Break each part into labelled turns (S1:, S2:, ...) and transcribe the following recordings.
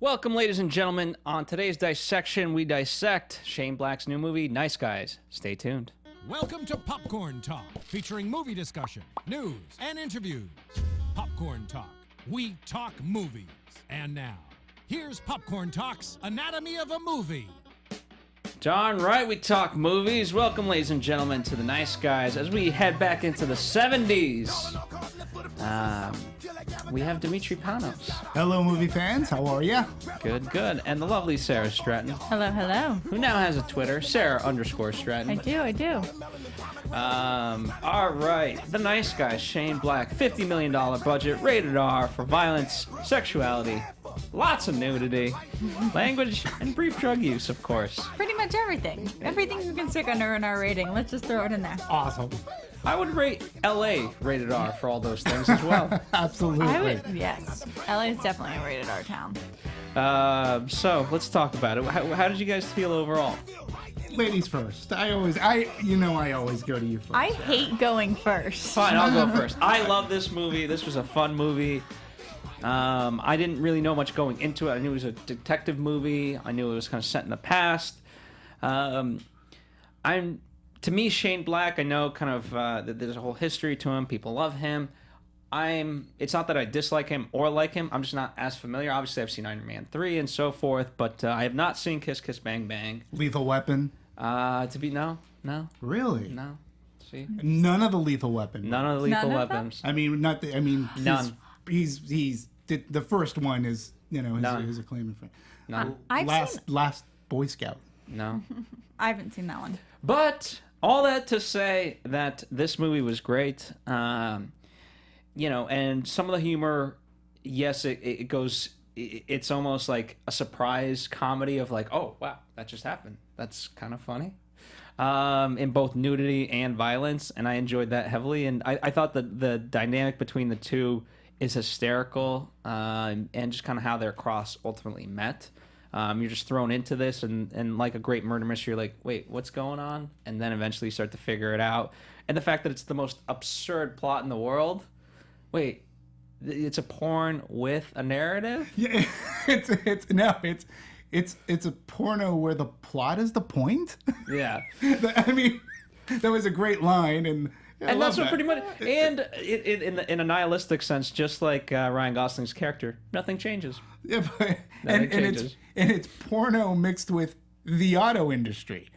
S1: Welcome, ladies and gentlemen. On today's dissection, we dissect Shane Black's new movie, Nice Guys. Stay tuned.
S2: Welcome to Popcorn Talk, featuring movie discussion, news, and interviews. Popcorn Talk. We talk movies. And now, here's Popcorn Talk's Anatomy of a Movie.
S1: Darn right, we talk movies. Welcome, ladies and gentlemen, to the Nice Guys as we head back into the 70s. We have Demetri Panos.
S3: Hello, movie fans. How are ya?
S1: Good, good. And the lovely Sarah Stratton,
S4: Hello, hello.
S1: who now has a Twitter, Sarah_Stratton.
S4: I do.
S1: All right. The Nice Guys, Shane Black, $50 million budget, rated R for violence, sexuality, lots of nudity, language, and brief drug use, of course.
S4: Pretty much everything. Everything you can stick under an R rating. Let's just throw it in there.
S3: Awesome.
S1: I would rate LA rated R for all those things as well.
S3: Absolutely.
S4: Yes. LA is definitely a rated R town.
S1: So let's talk about it. How did you guys feel overall?
S3: Ladies first. I always go to you first.
S4: I hate going first.
S1: Fine, I'll go first. I love this movie. This was a fun movie. I didn't really know much going into it. I knew it was a detective movie. I knew it was kind of set in the past. To me, Shane Black, I know kind of that there's a whole history to him. People love him. It's not that I dislike him or like him. I'm just not as familiar. Obviously, I've seen Iron Man 3 and so forth, but I have not seen Kiss Kiss Bang Bang.
S3: Lethal Weapon?
S1: No.
S3: Really?
S1: No. See?
S3: None of the Lethal Weapon.
S1: None of the Lethal
S4: None of them?
S1: Weapons.
S3: None.
S1: None.
S3: The first one is,
S1: None.
S3: his acclaim.
S1: None.
S3: Last Boy Scout.
S1: No.
S4: I haven't seen that one.
S1: But all that to say that this movie was great. And some of the humor, yes, it goes. It's almost like a surprise comedy of like, oh wow, that just happened. That's kind of funny. In both nudity and violence, and I enjoyed that heavily. And I thought that the dynamic between the two is hysterical, and just kind of how their cross ultimately met. You're just thrown into this, and like a great murder mystery, you're like, wait, what's going on? And then eventually you start to figure it out. And the fact that it's the most absurd plot in the world. Wait, it's a porn with a narrative?
S3: Yeah, it's a porno where the plot is the point.
S1: Yeah.
S3: That was a great line, and
S1: that's what pretty much. And in a nihilistic sense, just like Ryan Gosling's character, nothing changes.
S3: Yeah,
S1: Nothing changes.
S3: It's porno mixed with the auto industry.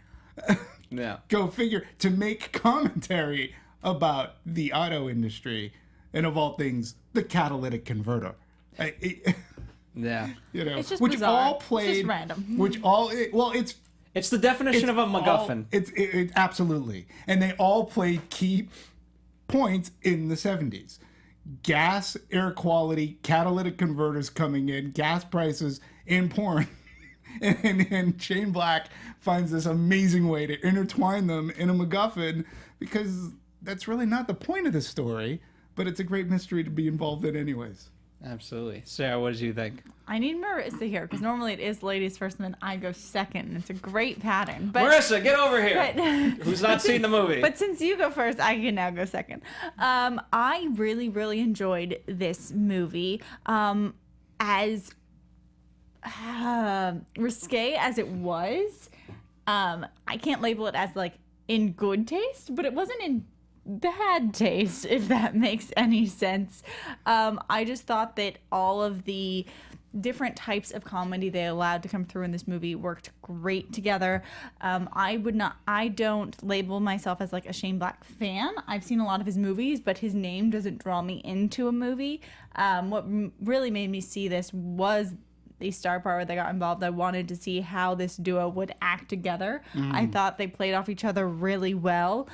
S1: Yeah.
S3: Go figure, to make commentary about the auto industry, and of all things, the catalytic converter.
S1: Yeah.
S4: It's just
S3: which
S4: bizarre.
S3: all played,
S4: It's just random.
S1: It's the definition of a MacGuffin.
S3: It absolutely, and they all played key points in the 70s. Gas, air quality, catalytic converters coming in, gas prices, and porn. and Shane Black finds this amazing way to intertwine them in a MacGuffin, because that's really not the point of the story, but it's a great mystery to be involved in anyways.
S1: Absolutely. Sarah, what did you think?
S4: I need Marissa here, because normally it is ladies first and then I go second. And it's a great pattern. But,
S1: Marissa, get over here. Who's not seen the movie?
S4: But since you go first, I can now go second. I really, really enjoyed this movie. As risque as it was, I can't label it as like in good taste, but it wasn't in bad taste, if that makes any sense. I just thought that all of the different types of comedy they allowed to come through in this movie worked great together. I don't label myself as like a Shane Black fan. I've seen a lot of his movies, but his name doesn't draw me into a movie. What really made me see this was the star power that got involved. I wanted to see how this duo would act together. I thought they played off each other really well.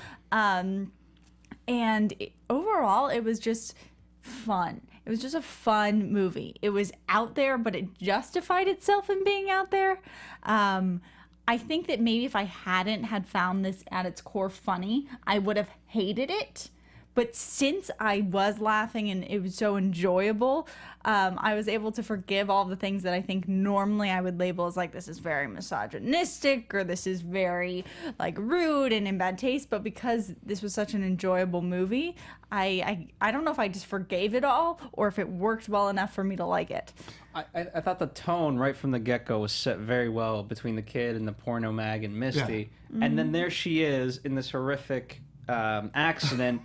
S4: Overall, it was just fun. It was just a fun movie. It was out there, but it justified itself in being out there. I think that maybe if I hadn't had found this at its core funny, I would have hated it. But since I was laughing and it was so enjoyable, I was able to forgive all the things that I think normally I would label as like, this is very misogynistic or this is very like rude and in bad taste. But because this was such an enjoyable movie, I don't know if I just forgave it all or if it worked well enough for me to like it.
S1: I thought the tone right from the get-go was set very well between the kid and the porno mag and Misty.
S3: Yeah.
S1: And then there she is in this horrific accident,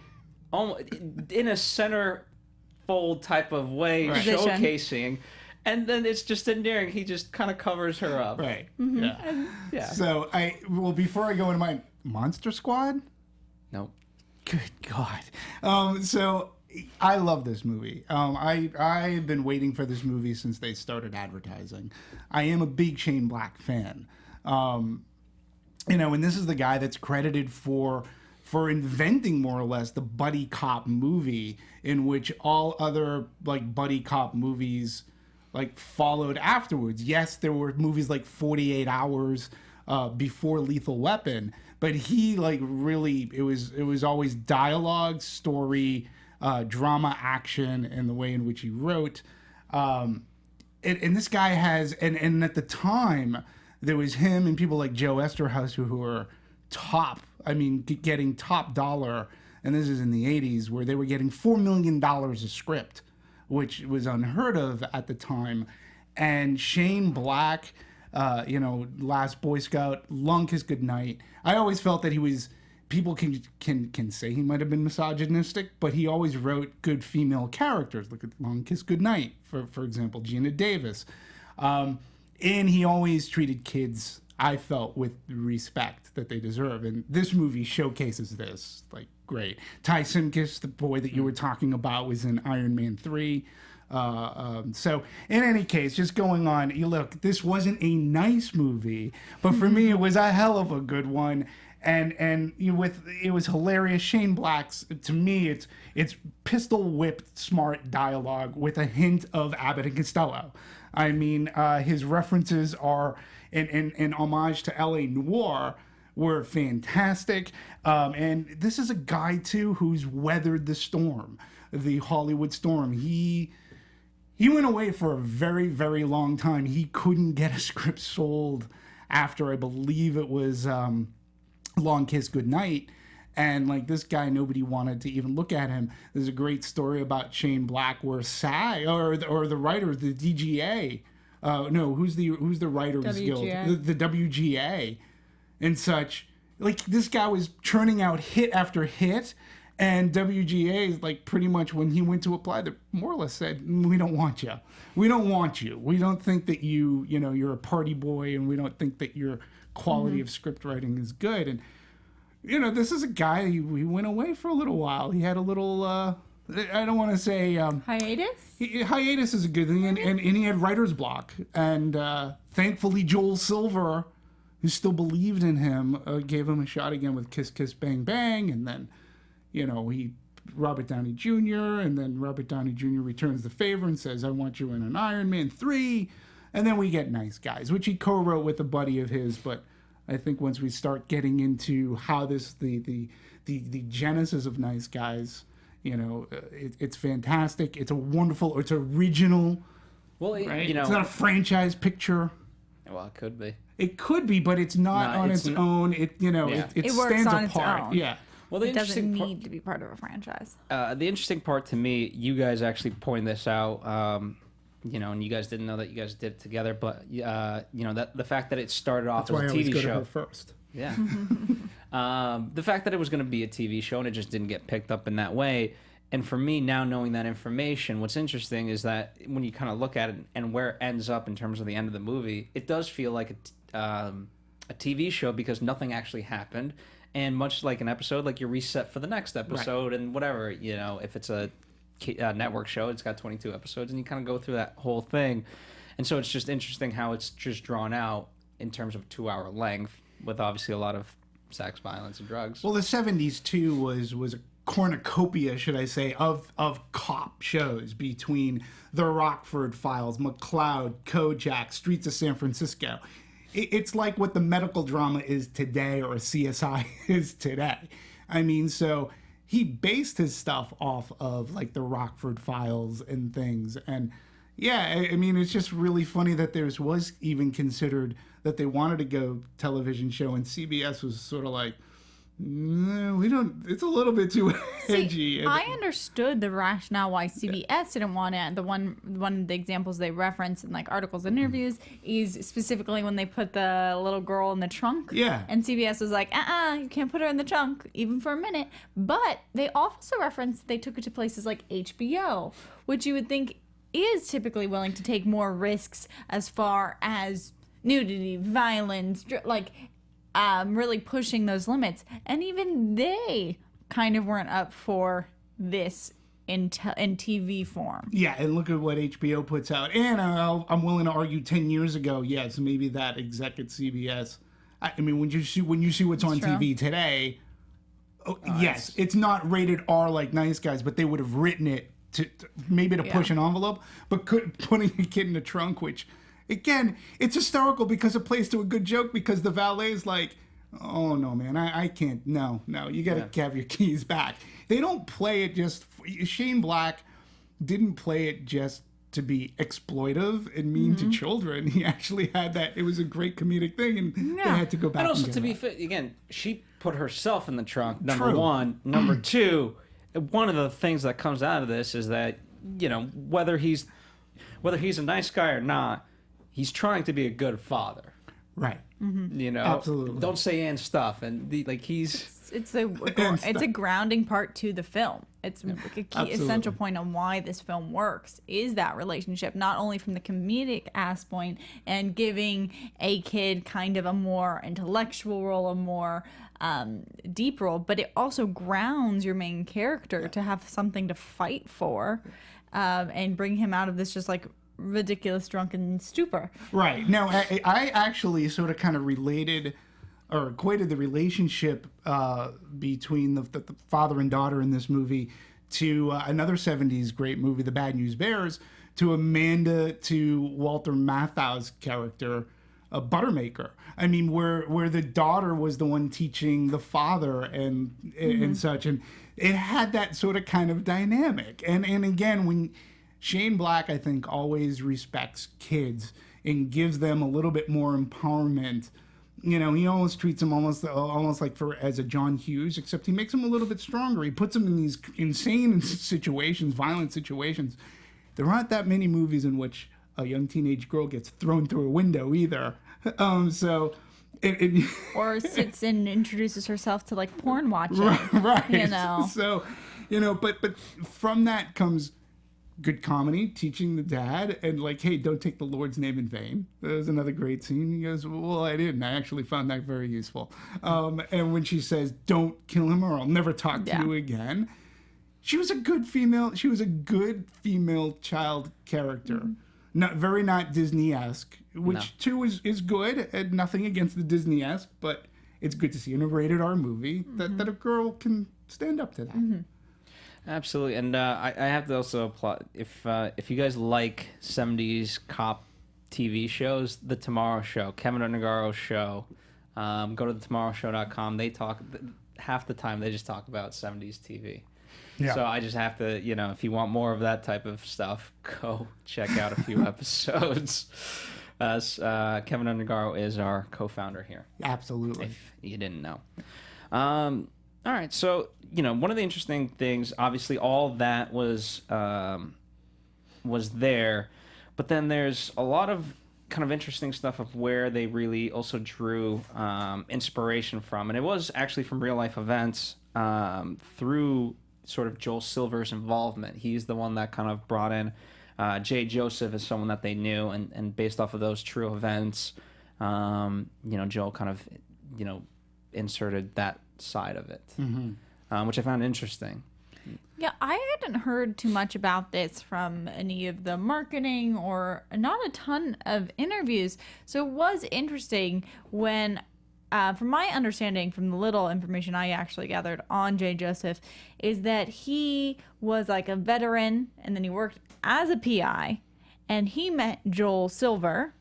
S1: in a centerfold type of way,
S3: Right.
S1: showcasing. And then it's just endearing. He just kind of covers her up.
S3: Right.
S4: Mm-hmm.
S3: Yeah.
S1: Yeah.
S3: So before I go into my Monster Squad,
S1: Nope.
S3: good God. So I love this movie. I've been waiting for this movie since they started advertising. I am a big Shane Black fan. And this is the guy that's credited for inventing more or less the buddy cop movie, in which all other like buddy cop movies like followed afterwards. Yes, there were movies like 48 Hours before Lethal Weapon, but he like really it was always dialogue, story, drama, action, and the way in which he wrote. And this guy has and at the time there was him and people like Joe Esterhaus who were getting top dollar, and this is in the 80s, where they were getting $4 million a script, which was unheard of at the time. And Shane Black, Last Boy Scout, Long Kiss Goodnight. I always felt that he was, people can say he might have been misogynistic, but he always wrote good female characters. Look at Long Kiss Goodnight, for example, Gina Davis. And he always treated kids, I felt, with respect that they deserve. And this movie showcases this, like, great. Ty Simkus, the boy that you were talking about, was in Iron Man 3. So, in any case, just going on, you look, this wasn't a nice movie, but for me, it was a hell of a good one. And it was hilarious. Shane Black's, to me, it's pistol whipped smart dialogue with a hint of Abbott and Costello. I mean, his references are in homage to L.A. Noire were fantastic. And this is a guy, too, who's weathered the storm, the Hollywood storm. He went away for a very, very long time. He couldn't get a script sold after, I believe it was Long Kiss Goodnight. And like this guy, nobody wanted to even look at him. There's a great story about Shane Black where SAG or the writers, the DGA, who's the Writers
S4: WGA.
S3: Guild, the WGA, and such. Like this guy was churning out hit after hit, and WGA is like pretty much when he went to apply, they more or less said, "We don't want you. We don't want you. We don't think that you're a party boy, and we don't think that your quality of script writing is good." And this is a guy, he went away for a little while. He had a little, I don't want to say...
S4: Hiatus?
S3: Hiatus is a good thing, and he had writer's block. And thankfully, Joel Silver, who still believed in him, gave him a shot again with Kiss Kiss Bang Bang. And then, Robert Downey Jr., and then Robert Downey Jr. returns the favor and says, "I want you in an Iron Man 3. And then we get Nice Guys, which he co-wrote with a buddy of his, but... I think once we start getting into how the genesis of Nice Guys, it's fantastic. It's a wonderful, it's original.
S1: Well,
S3: right? It's not a franchise picture.
S1: Well, it could be.
S3: It could be, but it's not on its own. It
S4: It works
S3: stands
S4: on
S3: apart.
S4: its own.
S3: Yeah.
S1: Well, the
S4: It doesn't
S1: interesting
S4: need to be part of a franchise.
S1: the interesting part to me, you guys actually pointed this out. And you guys didn't know that you guys did it together, but that the fact that it started off
S3: That's why
S1: as a
S3: I always
S1: TV
S3: go to
S1: show.
S3: her first.
S1: Yeah. The fact that it was going to be a TV show and it just didn't get picked up in that way. And for me, now knowing that information, what's interesting is that when you kind of look at it and where it ends up in terms of the end of the movie, it does feel like a TV show because nothing actually happened. And much like an episode, like you're reset for the next episode and whatever, if it's a network show, it's got 22 episodes, and you kind of go through that whole thing. And so it's just interesting how it's just drawn out in terms of 2-hour length with obviously a lot of sex, violence, and drugs.
S3: Well, the 70s too was a cornucopia, should I say, of cop shows between The Rockford Files, McCloud, Kojak, Streets of San Francisco. It's like what the medical drama is today or CSI is today. I mean, so he based his stuff off of like the Rockford Files and things. And yeah, I mean, it's just really funny that there's was even considered that they wanted to go television show, and CBS was sort of like, no, we don't. It's a little bit too edgy.
S4: I understood the rationale why CBS didn't want it. The one of the examples they reference in like articles and interviews is specifically when they put the little girl in the trunk.
S3: Yeah.
S4: And CBS was like, you can't put her in the trunk even for a minute. But they also referenced they took it to places like HBO, which you would think is typically willing to take more risks as far as nudity, violence, like. Really pushing those limits, and even they kind of weren't up for this in TV form.
S3: Yeah, and look at what HBO puts out. And I'm willing to argue 10 years ago, yes, maybe that exec at CBS. I mean, when you see what's on
S4: true.
S3: TV today, yes, it's not rated R like Nice Guys, but they would have written it to maybe to push an envelope, but putting a kid in the trunk, which. Again, it's hysterical because it plays to a good joke because the valet's like, oh, no, man, I can't. No, you got to have your keys back. They don't play it just. Shane Black didn't play it just to be exploitive and mean to children. He actually had that. It was a great comedic thing, and they had to go back.
S1: And also,
S3: and
S1: to be fair, again, she put herself in the trunk, number one. Number two, one of the things that comes out of this is that, whether he's a nice guy or not, he's trying to be a good father.
S3: Right.
S1: Absolutely. Don't say and stuff. And
S4: It's a grounding part to the film. It's a key essential point on why this film works is that relationship, not only from the comedic aspect point and giving a kid kind of a more intellectual role, a more deep role, but it also grounds your main character to have something to fight for, and bring him out of this just like ridiculous drunken stupor.
S3: Right. Now, I actually sort of kind of related or equated the relationship between the father and daughter in this movie to another 70s great movie, The Bad News Bears, to Amanda to Walter Matthau's character, Buttermaker. I mean, where the daughter was the one teaching the father and such, and it had that sort of kind of dynamic. And again, when Shane Black, I think, always respects kids and gives them a little bit more empowerment. He almost treats them almost like as a John Hughes, except he makes them a little bit stronger. He puts them in these insane situations, violent situations. There aren't that many movies in which a young teenage girl gets thrown through a window either.
S4: Or sits and introduces herself to like porn watching.
S3: Right. So, but from that comes good comedy, teaching the dad, and like, hey, don't take the Lord's name in vain. There's another great scene. He goes, well, I didn't. I actually found that very useful. And when she says, don't kill him or I'll never talk to you again. She was a good female. She was a good female child character. Not Disney-esque, which too is good, and nothing against the Disney-esque, but it's good to see in a rated R movie that a girl can stand up to that.
S1: Absolutely, and I have to also applaud if you guys like 70s cop TV shows, The Tomorrow Show, Kevin Undergaro's show. Go to thetomorrowshow.com. They talk half the time. They just talk about 70s TV. Yeah. So I just have to, if you want more of that type of stuff, go check out a few episodes. Kevin Undergaro is our co-founder here.
S3: Absolutely.
S1: If you didn't know. All right, so one of the interesting things, obviously, all that was there, but then there's a lot of kind of interesting stuff of where they really also drew inspiration from, and it was actually from real life events through sort of Joel Silver's involvement. He's the one that kind of brought in Jay Joseph as someone that they knew, and based off of those true events, Joel kind of inserted that side of it, which I found interesting.
S4: Yeah, I hadn't heard too much about this from any of the marketing or not a ton of interviews. So it was interesting when, from my understanding, from the little information I actually gathered on Jay Joseph, is that he was like a veteran and then he worked as a PI. And he met Joel Silver,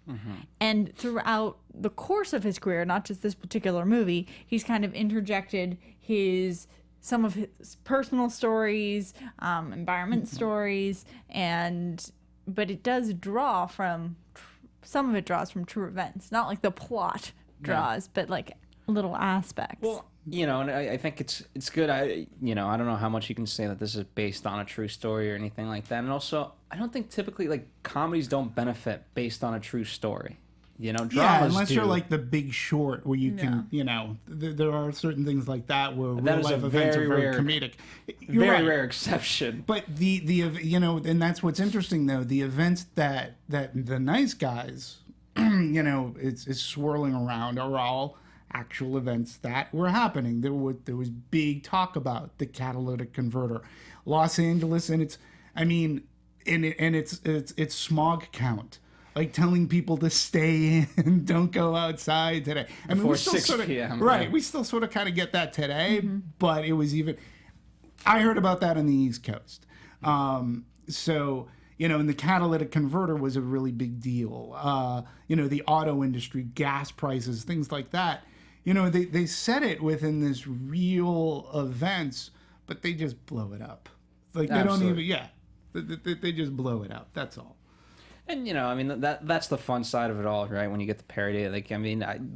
S4: and throughout the course of his career, not just this particular movie, he's kind of interjected his some of his personal stories, environment stories, but it does draw from some of it draws from true events, not like the plot draws, but like little aspects.
S1: Well, and I think it's good. I don't know how much you can say that this is based on a true story or anything like that. And also, I don't think typically like comedies don't benefit based on a true story. Dramas
S3: unless
S1: do.
S3: you're like The Big Short, where you can, there are certain things like that where
S1: That
S3: real
S1: is
S3: life
S1: a
S3: events
S1: very
S3: are very
S1: rare-
S3: comedic. You're
S1: very
S3: right.
S1: rare exception.
S3: But and that's what's interesting though. The events that the nice guys, is swirling around are all actual events that were happening. There was big talk about the catalytic converter, Los Angeles, and it's smog count. Like telling people to stay in, don't go outside today.
S1: Before
S3: we still
S1: 6
S3: sort of,
S1: p.m.,
S3: right?
S1: yeah.
S3: We still sort of kind of get that today, but it was even. I heard about that on the East Coast. So and the catalytic converter was a really big deal. The auto industry, gas prices, things like that. They set it within this real events, but they just blow it up. Like they
S1: Absolutely.
S3: don't even. They just blow it up. That's all.
S1: And that's the fun side of it all, right? When you get the parody,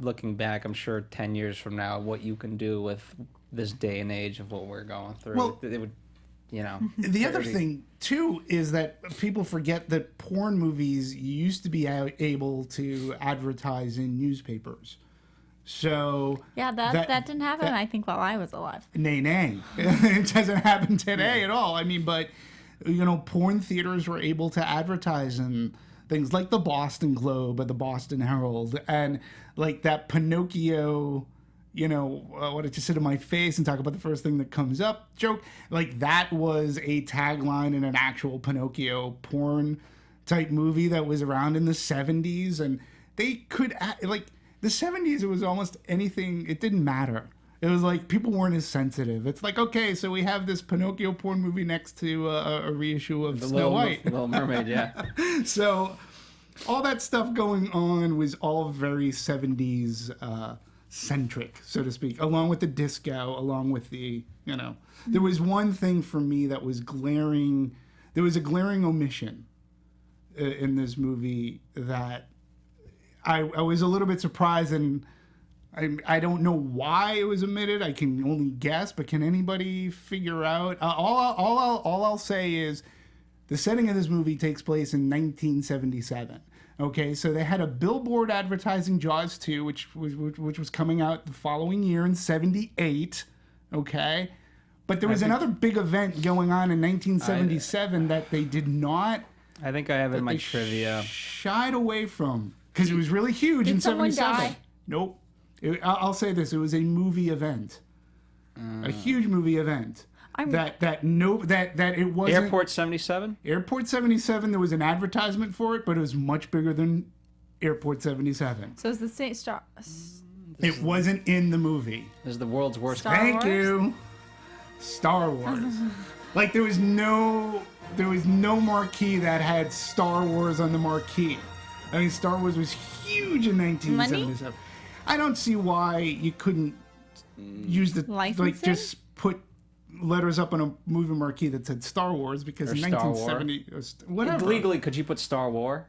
S1: looking back, I'm sure 10 years from now, what you can do with this day and age of what we're going through,
S3: Well,
S1: it would,
S3: The other
S1: parody.
S3: thing too is that people forget that porn movies used to be able to advertise in newspapers. So
S4: yeah, that didn't happen, I think, while I was alive.
S3: nay. It doesn't happen today at all. But porn theaters were able to advertise in things like the Boston Globe or the Boston Herald, and like that Pinocchio, what did you say to my face and talk about the first thing that comes up joke. Like that was a tagline in an actual Pinocchio porn type movie that was around in the 70s, and they could the 70s. It was almost anything. It didn't matter. It was like people weren't as sensitive. It's like, okay, so we have this Pinocchio porn movie next to a reissue of Snow White.
S1: Little Mermaid, yeah.
S3: So all that stuff going on was all very 70s centric, so to speak, along with the disco, along with the, There was one thing for me that was glaring. There was a glaring omission in this movie that I was a little bit surprised, and I don't know why it was omitted. I can only guess, but can anybody figure out? All I'll say is the setting of this movie takes place in 1977. Okay, so they had a billboard advertising Jaws 2, which was coming out the following year in 78. Okay, but there was another big event going on in 1977 that they did not.
S1: I think I have it in my
S3: They
S1: trivia.
S3: shied away from because it was really huge in
S4: Did someone
S3: 77.
S4: die?
S3: Nope. I'll say this: it was a movie event, a huge movie event. That it wasn't
S1: Airport 77?
S3: Airport 77. There was an advertisement for it, but it was much bigger than Airport 77.
S4: So it's the same star.
S3: It wasn't in the movie.
S1: This is the world's worst.
S4: Star
S3: Thank
S4: Wars?
S3: you. Star Wars. Like there was no marquee that had Star Wars on the marquee. Star Wars was huge in 1977. I don't see why you couldn't use the
S4: Licensing?
S3: just put letters up on a movie marquee that said Star Wars because
S1: Or
S3: in
S1: Star
S3: 1970 whatever.
S1: Legally, could you put Star War?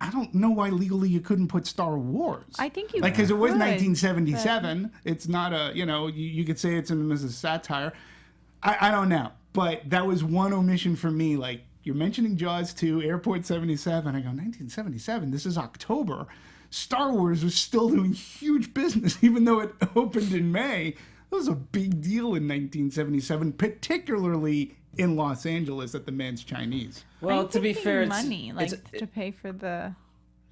S3: I don't know why legally you couldn't put Star Wars.
S4: I think you
S3: because it was
S4: could,
S3: 1977. It's not a you could say it's as a satire. I don't know, but that was one omission for me. Like you're mentioning Jaws 2, Airport 77. I go 1977. This is October. Star Wars was still doing huge business, even though it opened in May. That was a big deal in 1977, particularly in Los Angeles at the Mantz Chinese.
S1: Well, to be fair, it's,
S4: money to pay for the.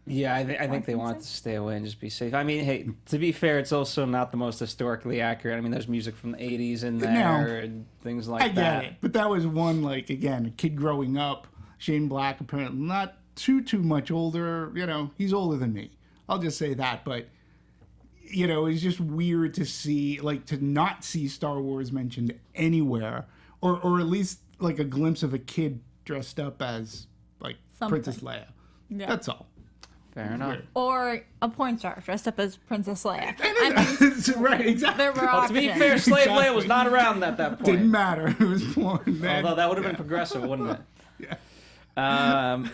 S1: Yeah, I think they wanted to stay away and just be safe. Hey, to be fair, it's also not the most historically accurate. There's music from the 80s in there and things like that.
S3: I get it. But that was one, again, a kid growing up. Shane Black, apparently not too much older. He's older than me. I'll just say that. But, it's just weird to see, to not see Star Wars mentioned anywhere. Or at least, a glimpse of a kid dressed up as,
S4: Something.
S3: Princess Leia.
S4: Yeah.
S3: That's all.
S1: Fair enough.
S4: Or a porn star dressed up as Princess Leia.
S3: Right, exactly.
S4: There were
S1: Well, to be
S4: options.
S1: fair, Slave
S3: Exactly.
S1: Leia was not around at that point.
S3: Didn't matter. It was porn, man.
S1: Although that would have been progressive, wouldn't it?
S3: Yeah.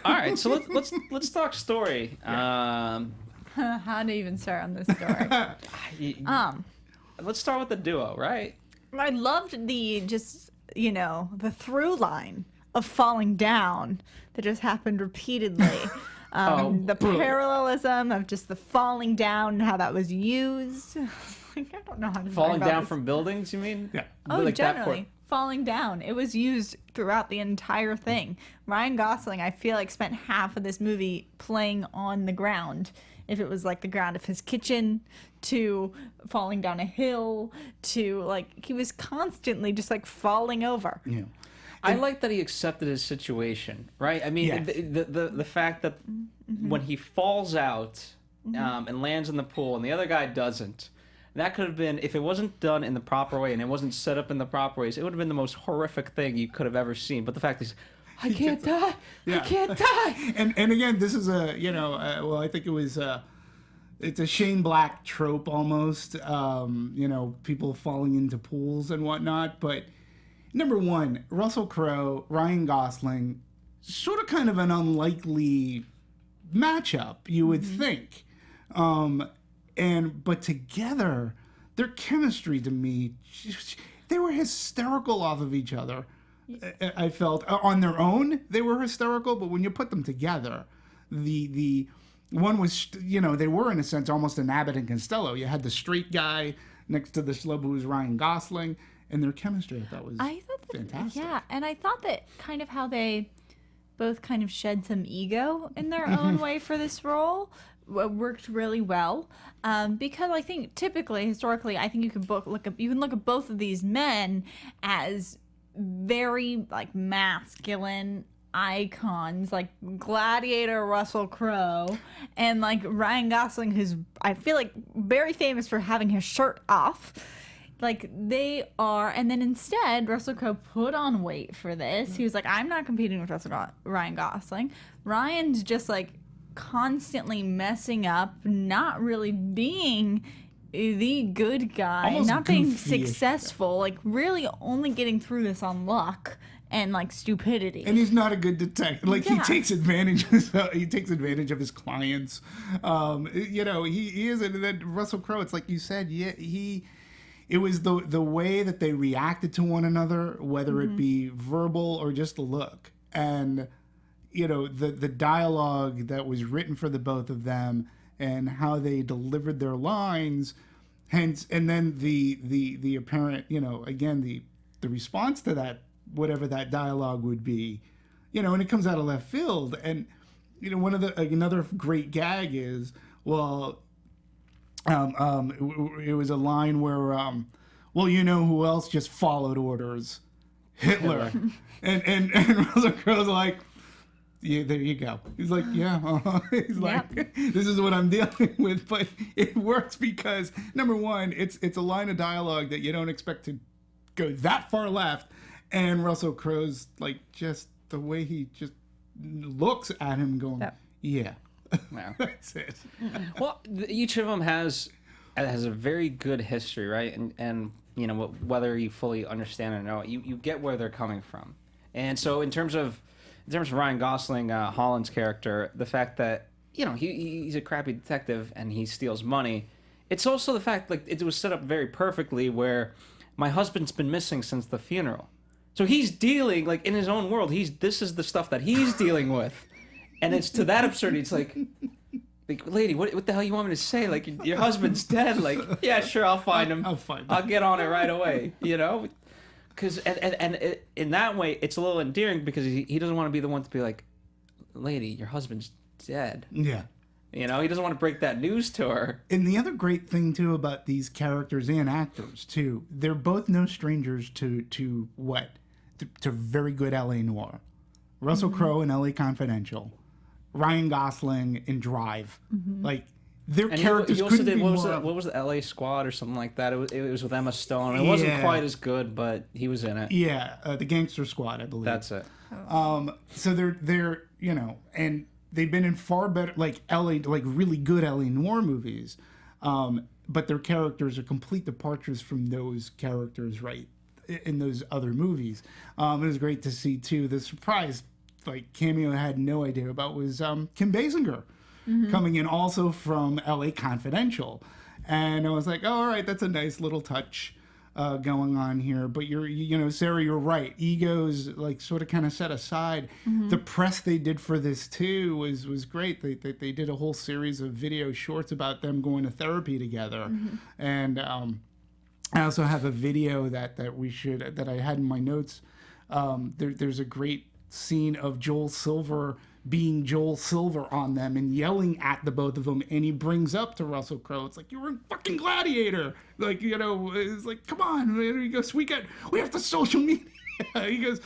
S1: All right, so let's talk story.
S4: How to even start on this story?
S1: Let's start with the duo, right?
S4: I loved the the through line of falling down that just happened repeatedly. The parallelism of just the falling down and how that was used. Like, I don't know how to
S1: Falling
S4: talk about
S1: down
S4: this.
S1: from buildings, you mean?
S3: Yeah.
S4: Oh,
S1: Like that
S4: generally. Falling down. It was used throughout the entire thing. Ryan Gosling, I feel like, spent half of this movie playing on the ground. If it was like the ground of his kitchen, to falling down a hill, to like, he was constantly just like falling over.
S3: Yeah.
S1: I like that he accepted his situation, right? I mean,
S3: Yes.
S1: the fact that when he falls out and lands in the pool and the other guy doesn't, that could have been, if it wasn't done in the proper way and it wasn't set up in the proper ways, it would have been the most horrific thing you could have ever seen. But the fact is, I can't die.
S3: Yeah.
S1: I can't die.
S3: And again, this is a I think it was it's a Shane Black trope almost. People falling into pools and whatnot. But number one, Russell Crowe, Ryan Gosling, sort of kind of an unlikely matchup, you would think. But together, their chemistry to me, they were hysterical off of each other. I felt on their own they were hysterical, but when you put them together, the one was they were in a sense almost an Abbott and Costello. You had the straight guy next to the schlub who was Ryan Gosling, and their chemistry I thought was fantastic.
S4: Yeah, and I thought that kind of how they both kind of shed some ego in their own way for this role worked really well, because I think typically, historically, I think you can look at both of these men as very like masculine icons, like Gladiator Russell Crowe and like Ryan Gosling, who's I feel like very famous for having his shirt off. Like they are, and then instead Russell Crowe put on weight for this. He was like, I'm not competing with Ryan Gosling. Ryan's just like constantly messing up, not really being the good guy,
S3: Almost
S4: not being
S3: goofy-ish.
S4: successful, like really only getting through this on luck and like stupidity.
S3: And he's not a good detective. Like he
S4: Yeah.
S3: takes advantage. He takes advantage of his clients. He is. And then Russell Crowe. It's like you said. Yeah, It was the way that they reacted to one another, whether it be verbal or just a look, and the dialogue that was written for the both of them and how they delivered their lines, hence, and then the apparent, again, the response to that, whatever that dialogue would be, and it comes out of left field. And, one of another great gag is, well, it was a line where, well, who else just followed orders? Hitler. and Russell Crowe's like, yeah, there you go. He's like, yeah. He's like, this is what I'm dealing with. But it works because, number one, it's a line of dialogue that you don't expect to go that far left. And Russell Crowe's like, just the way he just looks at him going, yeah.
S1: Wow.
S3: That's it.
S1: Well, each of them has a very good history, right? And whether you fully understand or no, you get where they're coming from. And so in terms of Ryan Gosling, Holland's character, the fact that he's a crappy detective and he steals money, it's also the fact like it was set up very perfectly where my husband's been missing since the funeral, so he's dealing like in his own world. This is the stuff that he's dealing with. And it's to that absurdity. It's like, lady, what the hell you want me to say? Like, your husband's dead. Like, yeah, sure, I'll find him. I'll get on it right away. Because and in that way, it's a little endearing because he doesn't want to be the one to be like, lady, your husband's dead.
S3: Yeah.
S1: He doesn't want to break that news to her.
S3: And the other great thing too about these characters and actors too, they're both no strangers to what? To very good LA noir. Russell Crowe in LA Confidential. Ryan Gosling in Drive, like their characters
S1: he also
S3: couldn't
S1: did
S3: be
S1: what was the LA Squad or something like that? It was with Emma Stone. It wasn't quite as good, but he was in it.
S3: Yeah, the Gangster Squad, I believe.
S1: That's it.
S3: So they're and they've been in far better, like really good LA noir movies, but their characters are complete departures from those characters, right, in those other movies. It was great to see too. The surprise, like, cameo I had no idea about was Kim Basinger coming in, also from LA Confidential, and I was like, oh, all right, that's a nice little touch going on here. But Sarah, you're right. Egos, like, sort of kind of set aside. The press they did for this too was great. They did a whole series of video shorts about them going to therapy together, and I also have a video that I had in my notes. There's a great scene of Joel Silver being Joel Silver on them and yelling at the both of them, and he brings up to Russell Crowe, it's like, you were in fucking Gladiator, like, it's like, come on. He goes, we have to social media. he goes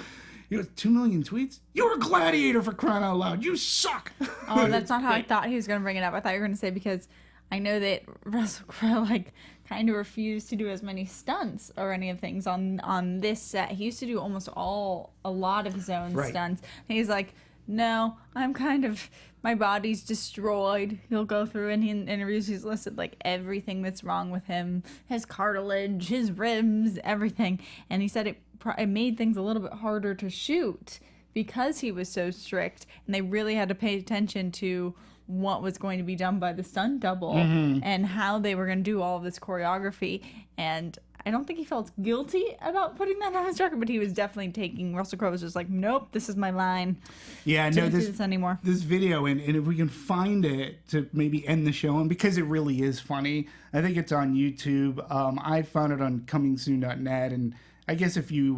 S3: 2 million tweets, you're a Gladiator, for crying out loud, you suck.
S4: Oh, that's not how I thought he was going to bring it up. I thought you were going to say, because I know that Russell Crowe, like, kind of refused to do as many stunts or any of things on this set. He used to do a lot of his own stunts. And he's like, no, my body's destroyed. He'll go through, and in interviews he's listed, like, everything that's wrong with him, his cartilage, his ribs, everything. And he said it made things a little bit harder to shoot because he was so strict, and they really had to pay attention to what was going to be done by the stunt double and how they were going to do all of this choreography. And I don't think he felt guilty about putting that on his record, but he was definitely taking, Russell Crowe was just like, nope, this is my line.
S3: Yeah,
S4: Can't do this anymore.
S3: This video, and if we can find it to maybe end the show, and because it really is funny, I think it's on YouTube. I found it on comingsoon.net, and I guess if you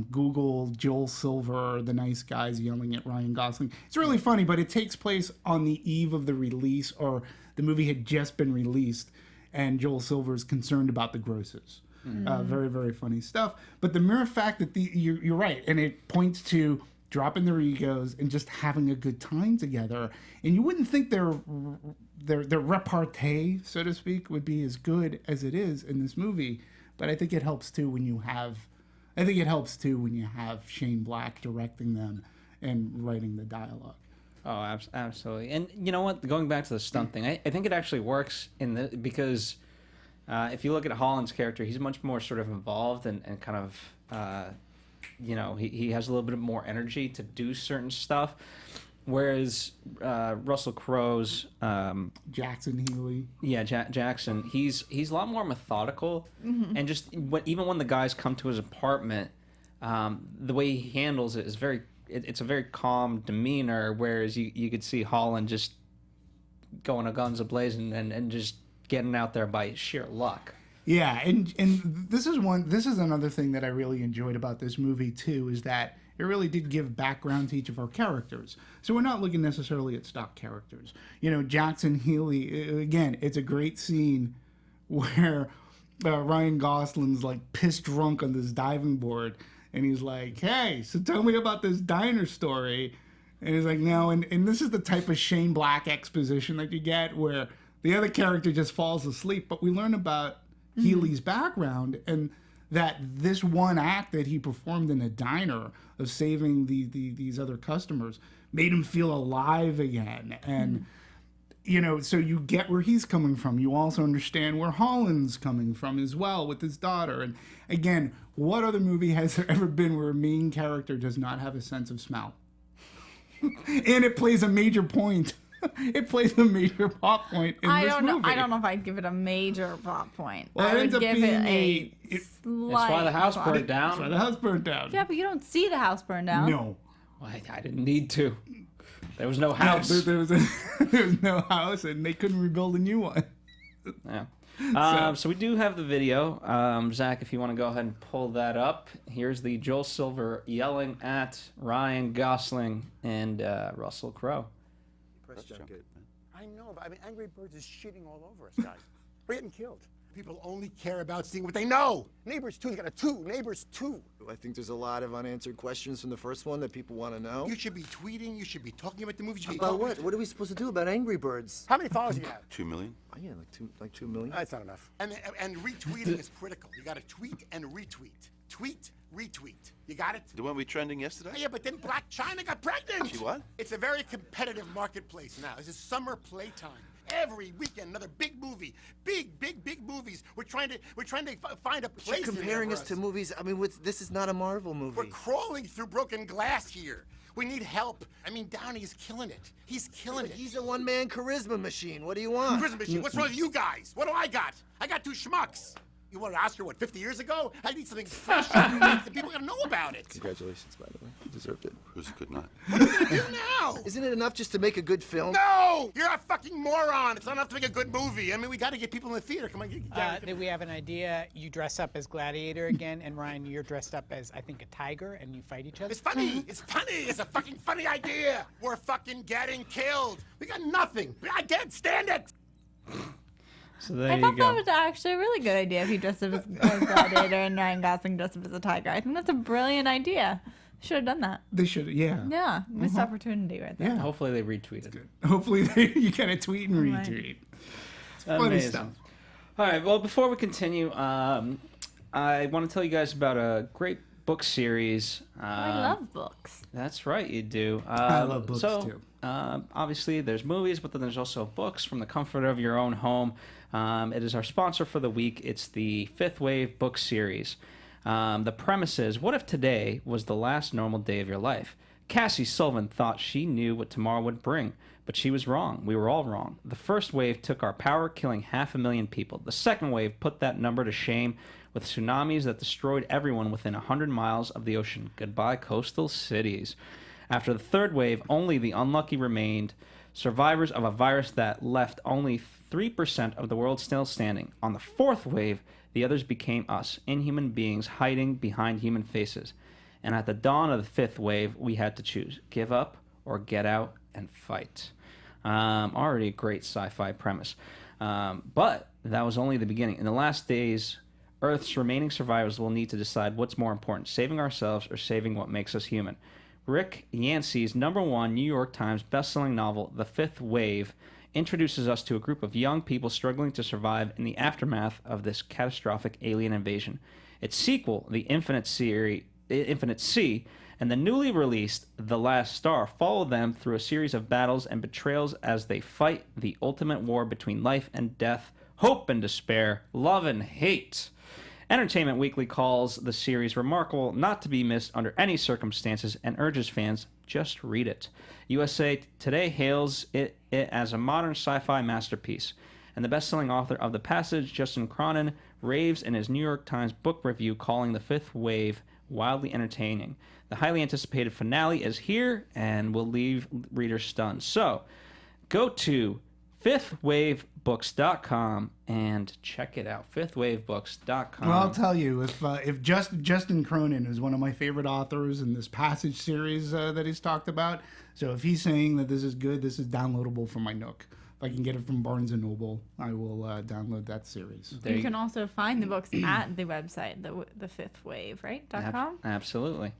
S3: Google Joel Silver, the nice guys yelling at Ryan Gosling, it's really funny, but it takes place on the eve of the release, or the movie had just been released, and Joel Silver is concerned about the grosses. Very, very funny stuff. But the mere fact that you're right, and it points to dropping their egos and just having a good time together. And you wouldn't think their repartee, so to speak, would be as good as it is in this movie. But I think it helps too when you have Shane Black directing them and writing the dialogue.
S1: Oh, absolutely. And you know what? Going back to the stunt thing, I think it actually works because if you look at Holland's character, he's much more sort of involved and kind of, he has a little bit more energy to do certain stuff. Whereas Russell Crowe's
S3: Jackson Healy,
S1: Jackson, he's a lot more methodical, and just even when the guys come to his apartment, the way he handles it is it's a very calm demeanor. Whereas you could see Holland just going a guns a-blazing and just getting out there by sheer luck.
S3: Yeah, and this is another thing that I really enjoyed about this movie too, is that it really did give background to each of our characters. So we're not looking necessarily at stock characters. Jackson Healy, again, it's a great scene where Ryan Gosling's like pissed drunk on this diving board, and he's like, hey, so tell me about this diner story. And he's like, no, and this is the type of Shane Black exposition that you get where the other character just falls asleep, but we learn about Healy's background, and that this one act that he performed in a diner of saving these other customers made him feel alive again. And, so you get where he's coming from. You also understand where Holland's coming from as well with his daughter. And again, what other movie has there ever been where a main character does not have a sense of smell? And it plays a major point. It plays a major plot point in this movie.
S4: I don't know if I'd give it a major plot point.
S3: Well,
S4: I would give it a slight.
S1: That's why the house burned down.
S3: That's why the house burned down.
S4: Yeah, but you don't see the house burn down.
S3: No.
S1: Well, I didn't need to. There was no house.
S3: No, there was no house, and they couldn't rebuild a new one.
S1: Yeah. So we do have the video. Zach, if you want to go ahead and pull that up. Here's the Joel Silver yelling at Ryan Gosling and Russell Crowe.
S5: That's good, man.
S6: I know, but Angry Birds is shitting all over us, guys. We're getting killed. People only care about seeing what they know. Neighbors 2's got a 2. Neighbors 2.
S5: I think there's a lot of unanswered questions from the first one that people want to know.
S6: You should be tweeting. You should be talking about the movie.
S5: About what? What are we supposed to do about Angry Birds?
S6: How many followers do you have?
S7: 2 million?
S5: Oh, yeah, like 2 million.
S6: That's not enough. And retweeting is critical. You got to tweet and retweet. Tweet, retweet. You got it?
S7: The one we trending yesterday?
S6: Yeah, but then Black China got pregnant.
S7: She what?
S6: It's a very competitive marketplace now. This is summer playtime. Every weekend, another big movie. Big movies. We're trying to find a place.
S5: You're comparing us to movies. I mean, this is not a Marvel movie.
S6: We're crawling through broken glass here. We need help. I mean, Downey is killing it. He's killing it.
S5: He's a one-man charisma machine. What do you want?
S6: Charisma machine. What's wrong with you guys? What do I got? I got 2 schmucks. You won an Oscar, what, 50 years ago? I need something fresh and unique that people gotta know about it.
S5: Congratulations, by the way. You deserved it.
S7: Who's a good night?
S6: What are you gonna do now?
S5: Isn't it enough just to make a good film?
S6: No! You're a fucking moron. It's not enough to make a good movie. I mean, we gotta get people in the theater. Come on.
S8: We have an idea. You dress up as Gladiator again, and Ryan, you're dressed up as, I think, a tiger, and you fight each other.
S6: It's funny. It's funny. It's a fucking funny idea. We're fucking getting killed. We got nothing. I can't stand it.
S1: So there
S4: I
S1: you
S4: thought
S1: go.
S4: that was actually a really good idea if he dressed up as a gladiator and Ryan Gosling dressed up as a tiger. I think that's a brilliant idea. Should have done that.
S3: They should, yeah.
S4: Yeah, missed opportunity right there.
S3: Yeah.
S1: Hopefully they retweeted it.
S3: Hopefully you get a tweet and retweet. It's funny
S1: Amazing.
S3: stuff.
S1: All right. Well, before we continue, I want to tell you guys about a great book series.
S4: I love books.
S1: That's right, you do.
S3: I love books, too.
S1: Obviously, there's movies, but then there's also books from the comfort of your own home. It is our sponsor for the week. It's the Fifth Wave book series. The premise is, what if today was the last normal day of your life? Cassie Sullivan thought she knew what tomorrow would bring, but she was wrong. We were all wrong. The first wave took our power, killing 500,000 people. The second wave put that number to shame with tsunamis that destroyed everyone within 100 miles of the ocean. Goodbye, coastal cities. After the third wave, only the unlucky remained, survivors of a virus that left only 3% of the world still standing. On the fourth wave, the others became us, inhuman beings hiding behind human faces. And at the dawn of the fifth wave, we had to choose, give up or get out and fight. Already a great sci-fi premise. But that was only the beginning. In the last days, Earth's remaining survivors will need to decide what's more important, saving ourselves or saving what makes us human. Rick Yancey's #1 New York Times bestselling novel, The Fifth Wave, introduces us to a group of young people struggling to survive in the aftermath of this catastrophic alien invasion. Its sequel, The Infinite Sea, and the newly released The Last Star follow them through a series of battles and betrayals as they fight the ultimate war between life and death, hope and despair, love and hate. Entertainment Weekly calls the series remarkable, not to be missed under any circumstances, and urges fans, just read it. USA Today hails it as a modern sci-fi masterpiece, and the best-selling author of The Passage, Justin Cronin, raves in his New York Times book review calling The Fifth Wave wildly entertaining. The highly anticipated finale is here and will leave readers stunned. So, go to fifthwavebooks.com and check it out. Fifthwavebooks.com.
S3: Well, I'll tell you, if Justin Cronin is one of my favorite authors in this Passage series that he's talked about, so if he's saying that this is good, this is downloadable from my Nook. If I can get it from Barnes & Noble, I will download that series.
S4: You can also find the books at the website, the Fifth Wave, right? .com?
S1: Absolutely.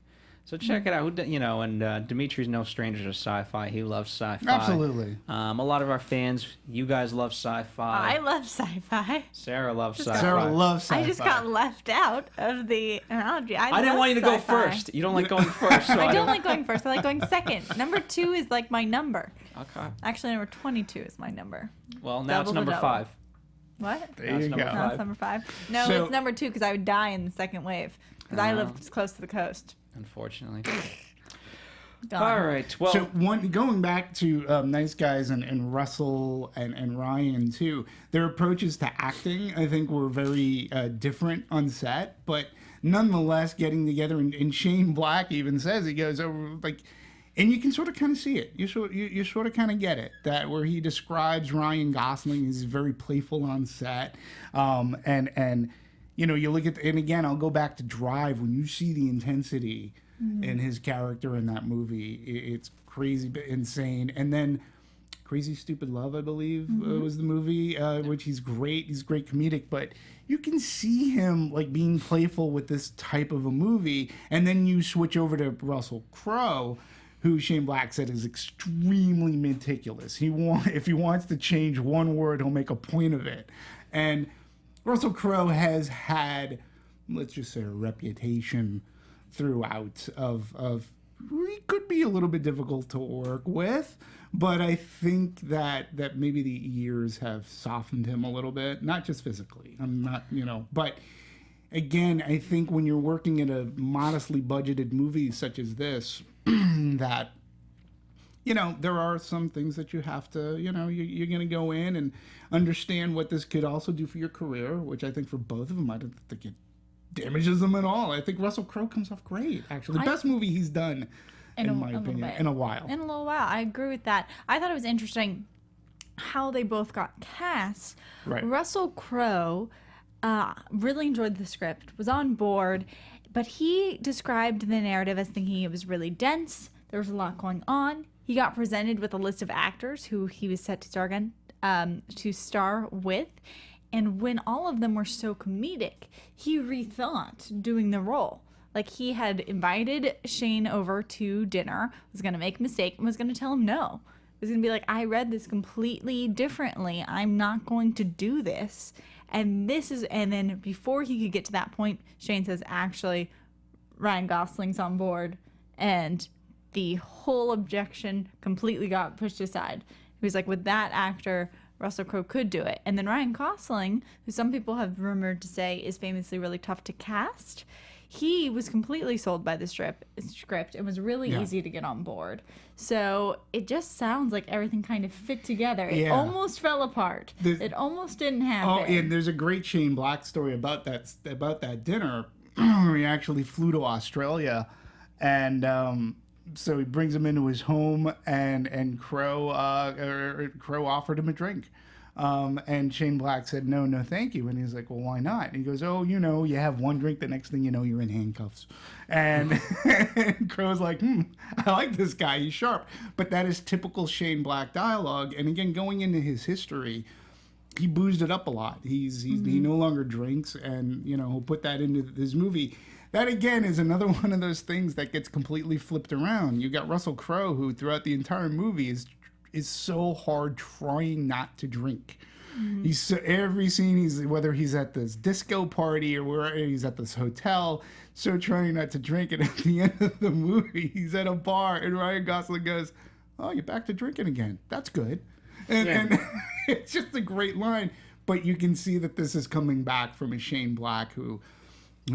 S1: So check it out. And Demetri's no stranger to sci-fi. He loves sci-fi.
S3: Absolutely.
S1: A lot of our fans, you guys love sci-fi.
S4: I love sci-fi.
S1: Sarah loves sci-fi.
S3: Sarah loves sci-fi.
S4: I just got left out of the analogy.
S1: I didn't want you to go first. You don't like going first. So
S4: I don't like going first. I like going second. Number 2 is like my number.
S1: Okay.
S4: Actually, number 22 is my number.
S1: Well, now it's
S4: Double
S1: number
S4: the double.
S1: 5.
S4: What?
S3: There you go.
S4: No, it's number 5. No,
S3: So-
S4: it's number 2 because I would die in the second wave because I live close to the coast.
S1: Unfortunately.
S4: Gone.
S1: All right. Well,
S3: So going back to Nice Guys and Russell and Ryan too, their approaches to acting I think were very different on set, but nonetheless getting together and Shane Black even says, he goes over like, and you can sort of kind of see it. You sort of kind of get it, that where he describes Ryan Gosling as very playful on set, and you look at, and again I'll go back to Drive, when you see the intensity in his character in that movie, it's crazy, insane. And then Crazy Stupid Love, I believe, was the movie, which he's great comedic, but you can see him like being playful with this type of a movie. And then you switch over to Russell Crowe, who Shane Black said is extremely meticulous. If he wants to change one word, he'll make a point of it. And Russell Crowe has had, let's just say, a reputation throughout of he could be a little bit difficult to work with, but I think that maybe the years have softened him a little bit, not just physically. I'm not, but again, I think when you're working in a modestly budgeted movie such as this, that there are some things that you have to, you're going to go in and understand what this could also do for your career, which I think for both of them, I don't think it damages them at all. I think Russell Crowe comes off great, actually. The best movie he's done, in my opinion, in a while.
S4: In a little while. I agree with that. I thought it was interesting how they both got cast.
S3: Right.
S4: Russell Crowe really enjoyed the script, was on board, but he described the narrative as thinking it was really dense. There was a lot going on. He got presented with a list of actors who he was set to star with. And when all of them were so comedic, he rethought doing the role. Like, he had invited Shane over to dinner, was going to make a mistake, and was going to tell him no. Was going to be like, I read this completely differently. I'm not going to do this. And then before he could get to that point, Shane says, actually, Ryan Gosling's on board. And the whole objection completely got pushed aside. He was like, with that actor, Russell Crowe could do it. And then Ryan Gosling, who some people have rumored to say is famously really tough to cast, he was completely sold by the script and was really easy to get on board. So it just sounds like everything kind of fit together. It almost fell apart. It almost didn't happen.
S3: Oh, and there's a great Shane Black story about that dinner where he actually flew to Australia, and so he brings him into his home, and Crowe offered him a drink. And Shane Black said, no, thank you. And he's like, well, why not? And he goes, oh, you have one drink, the next thing you know, you're in handcuffs. And, and Crowe's like, I like this guy, he's sharp. But that is typical Shane Black dialogue. And again, going into his history, he boozed it up a lot. He no longer drinks, and, he'll put that into this movie. That, again, is another one of those things that gets completely flipped around. You got Russell Crowe, who throughout the entire movie is so hard trying not to drink. He's so, every scene, whether he's at this disco party or where he's at this hotel, so trying not to drink. And at the end of the movie, he's at a bar, and Ryan Gosling goes, "Oh, you're back to drinking again. That's good." And it's just a great line. But you can see that this is coming back from a Shane Black who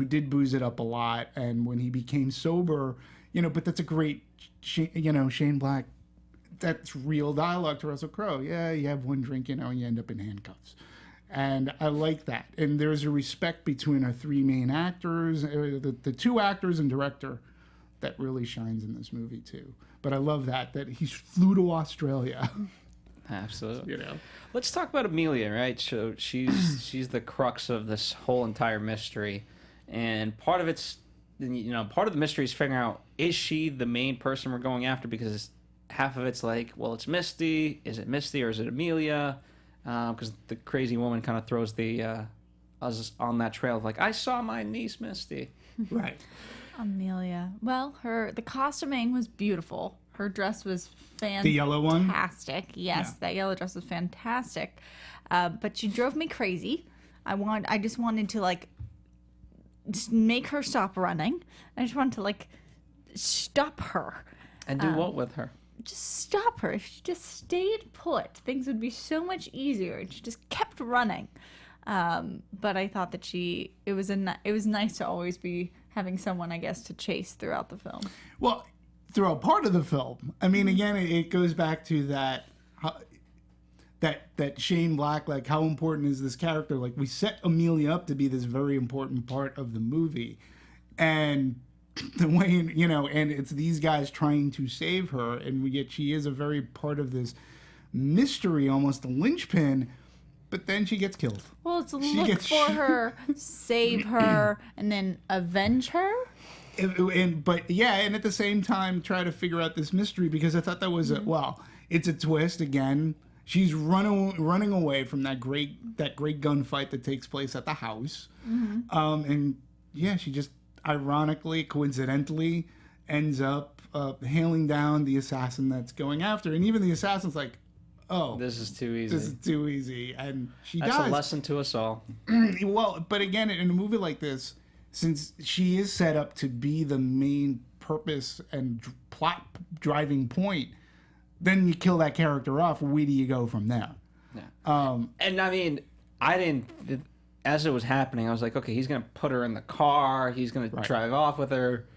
S3: did booze it up a lot, and when he became sober, but that's a great, Shane Black. That's real dialogue to Russell Crowe. Yeah, you have one drink, and you end up in handcuffs. And I like that. And there's a respect between our three main actors, the two actors and director, that really shines in this movie too. But I love that he flew to Australia.
S1: Absolutely. Let's talk about Amelia, right? So she's the crux of this whole entire mystery. And part of part of the mystery is figuring out, is she the main person we're going after? Because half of it's like, well, it's Misty. Is it Misty or is it Amelia? Because the crazy woman kind of throws us on that trail of like, I saw my niece Misty.
S3: Right.
S4: Amelia. Well, the costuming was beautiful. Her dress was fantastic.
S3: The yellow one?
S4: Fantastic. Yes, that yellow dress was fantastic. But she drove me crazy. I just wanted to just make her stop running. I just wanted to stop her.
S1: And do what with her?
S4: Just stop her. If she just stayed put, things would be so much easier. And she just kept running. But I thought that it was nice to always be having someone, I guess, to chase throughout the film.
S3: Well, throughout part of the film. I mean, again, it goes back to that Shane Black, how important is this character? We set Amelia up to be this very important part of the movie. And the way, and it's these guys trying to save her, and yet she is a very part of this mystery, almost a linchpin, but then she gets killed.
S4: Well, it's look for her, save her, and then avenge her.
S3: But at the same time, try to figure out this mystery, because I thought that was it's a twist again. She's running away from that great gunfight that takes place at the house, she just ironically, coincidentally, ends up hailing down the assassin that's going after, and even the assassin's like, "Oh,
S1: this is too easy.
S3: This is too easy," and she dies.
S1: That's a lesson to us all.
S3: Well, but again, in a movie like this, since she is set up to be the main purpose and plot driving point, then you kill that character off. Where do you go from there?
S1: And I mean, I didn't. As it was happening, I was like, okay, he's gonna put her in the car. He's gonna drive off with her.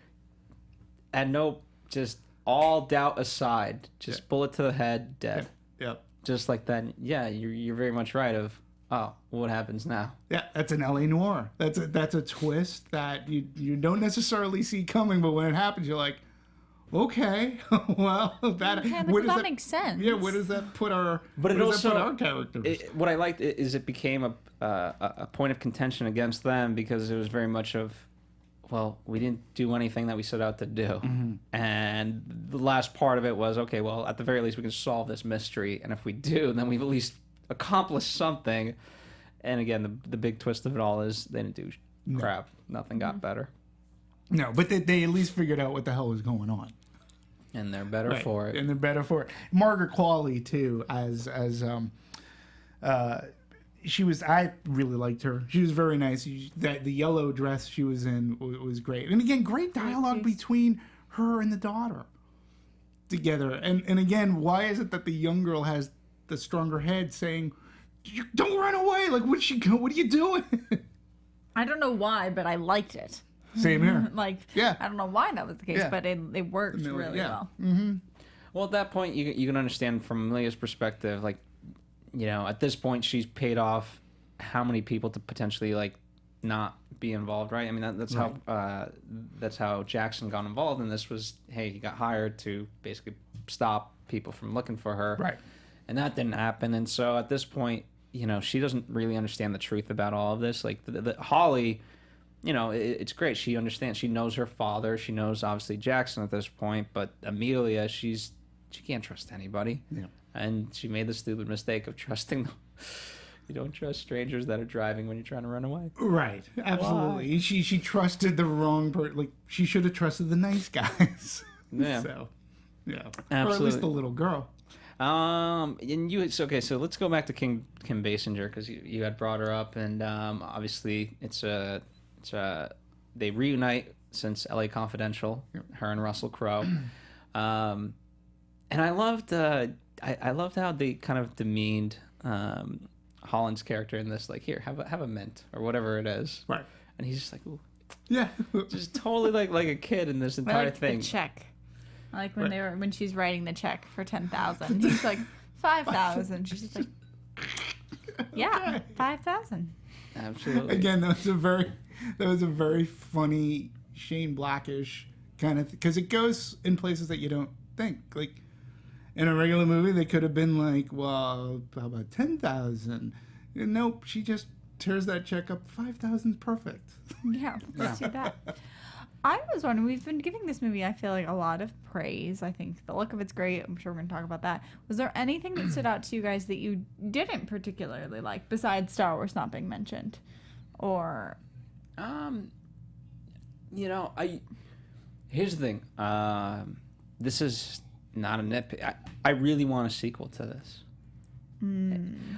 S1: And nope, just all doubt aside, just bullet to the head, dead.
S3: Yep.
S1: Just like that. Yeah, you're very much right. Of what happens now?
S3: Yeah, that's an LA noir. That's a twist that you don't necessarily see coming, but when it happens, you're like, okay, well, that
S4: makes sense.
S3: Yeah, where does that put our?
S1: But it also
S3: put our characters?
S1: What I liked is it became a point of contention against them because it was very much of, well, we didn't do anything that we set out to do, and the last part of it was, okay, well, at the very least we can solve this mystery, and if we do, then we've at least accomplished something. And again, the big twist of it all is they didn't do crap. Nothing got better.
S3: No, but they at least figured out what the hell was going on.
S1: And they're better for it.
S3: And they're better for it. Margaret Qualley too, she was. I really liked her. She was very nice. The yellow dress she was in was great. And again, great dialogue between her and the daughter together. And again, why is it that the young girl has the stronger head, saying, "Don't run away! Like, what are you doing?"
S4: I don't know why, but I liked it.
S3: Same here.
S4: I don't know why that was the case, but it worked really well.
S3: Mm-hmm.
S1: Well, at that point, you can understand from Amelia's perspective, like, you know, at this point, she's paid off how many people to potentially, like, not be involved, right? I mean, that's how Jackson got involved, and this was, hey, he got hired to basically stop people from looking for her.
S3: Right.
S1: And that didn't happen, and so at this point, you know, she doesn't really understand the truth about all of this. Like, the Holly, you know, it's great. She understands. She knows her father. She knows, obviously, Jackson at this point, but Amelia, she can't trust anybody. Yeah. And she made the stupid mistake of trusting them. You don't trust strangers that are driving when you're trying to run away.
S3: Right. Absolutely. Why? She trusted the wrong person. Like, she should have trusted the nice guys.
S1: Yeah.
S3: So, yeah.
S1: Absolutely.
S3: Or at least the little girl.
S1: So let's go back to Kim Basinger, because you had brought her up, and obviously they reunite since LA Confidential, her and Russell Crowe. And I loved how they kind of demeaned Holland's character in this, like, here, have a mint or whatever it is,
S3: right? And
S1: he's just like, ooh,
S3: yeah,
S1: just totally like a kid in this entire thing.
S4: The check, like when she's writing the check for 10,000, he's like 5,000. She's just like, yeah, 5,000.
S1: Absolutely.
S3: Again, that was a very funny Shane Blackish kind of, because it goes in places that you don't think. Like, in a regular movie, they could have been like, well, how about 10,000? Nope, she just tears that check up. 5,000's perfect.
S4: Yeah, let's do that. I was wondering, we've been giving this movie, I feel like, a lot of praise. I think the look of it's great. I'm sure we're going to talk about that. Was there anything that stood out to you guys that you didn't particularly like, besides Star Wars not being mentioned? Or...
S1: you know, here's the thing. This is not a nitpick. I really want a sequel to this.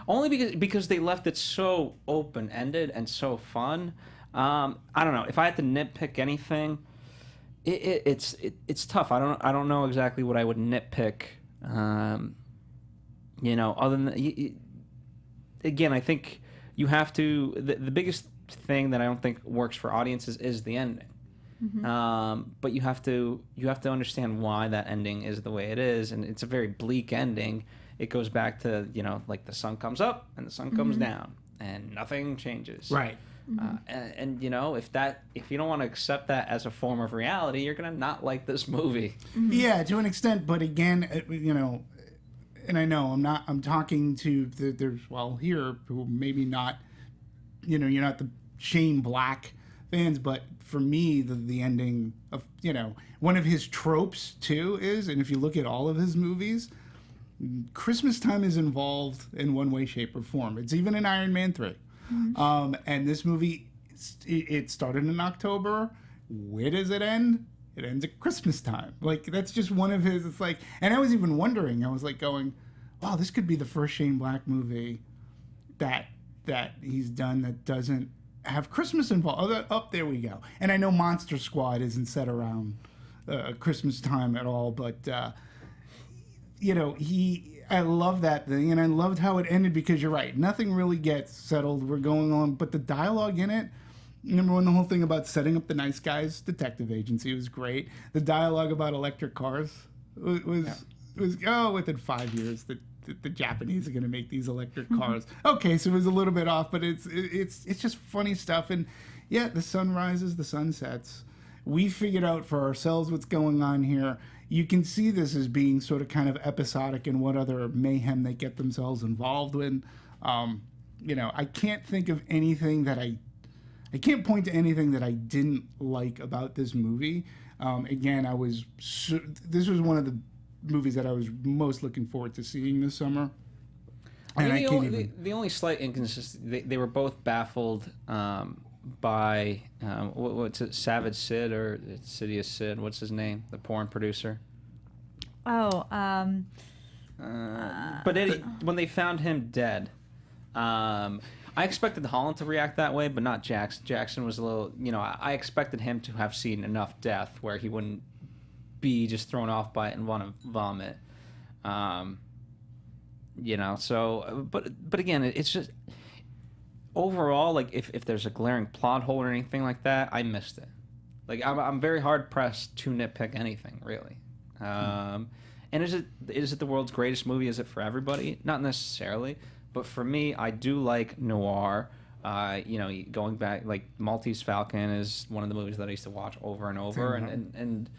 S1: Only because they left it so open-ended and so fun. I don't know. If I had to nitpick anything, it's tough. I don't know exactly what I would nitpick. You know, other than again, I think you have to. The biggest thing that I don't think works for audiences is the ending. Mm-hmm. But you have to understand why that ending is the way it is, and it's a very bleak ending. It goes back to, you know, like the sun comes up and the sun comes down, and nothing changes.
S3: Right.
S1: And you know, if you don't want to accept that as a form of reality, you're gonna not like this movie.
S3: Mm-hmm. Yeah, to an extent, but again, you know, and I know I'm talking to there's here who maybe not, you know, you're not the Shane Black fans, but for me, the ending of, you know, one of his tropes too is, and if you look at all of his movies, Christmas time is involved in one way, shape, or form. It's even in Iron Man 3. Mm-hmm. And this movie, it started in October. Where does it end? It ends at Christmas time. Like, that's just one of his, it's like, and I was even wondering, I was like going, wow, this could be the first Shane Black movie that he's done that doesn't have Christmas involved. Up there we go. And I know Monster Squad isn't set around Christmas time at all, but I love that thing, and I loved how it ended because you're right. Nothing really gets settled. We're going on, but the dialogue in it. Number one, the whole thing about setting up the nice guys detective agency was great. The dialogue about electric cars was within 5 years the Japanese are going to make these electric cars. Okay, so it was a little bit off, but it's just funny stuff. And yeah, the sun rises, the sun sets. We figured out for ourselves what's going on here. You can see this as being sort of kind of episodic in what other mayhem they get themselves involved in. I can't think of anything that I can't point to anything that I didn't like about this movie. Again, this was one of the movies that I was most looking forward to seeing this summer. And
S1: the only slight inconsistency, they were both baffled by what's it, Savage Sid or Insidious Sid? What's his name? The porn producer.
S4: Oh,
S1: but when they found him dead, I expected Holland to react that way, but not Jackson. Jackson was a little, I expected him to have seen enough death where he wouldn't be just thrown off by it and want to vomit. So, but again, it's just overall, like if there's a glaring plot hole or anything like that, I missed it. Like I'm very hard pressed to nitpick anything really. And is it the world's greatest movie? Is it for everybody? Not necessarily. But for me, I do like noir. Going back, like Maltese Falcon is one of the movies that I used to watch over and over, and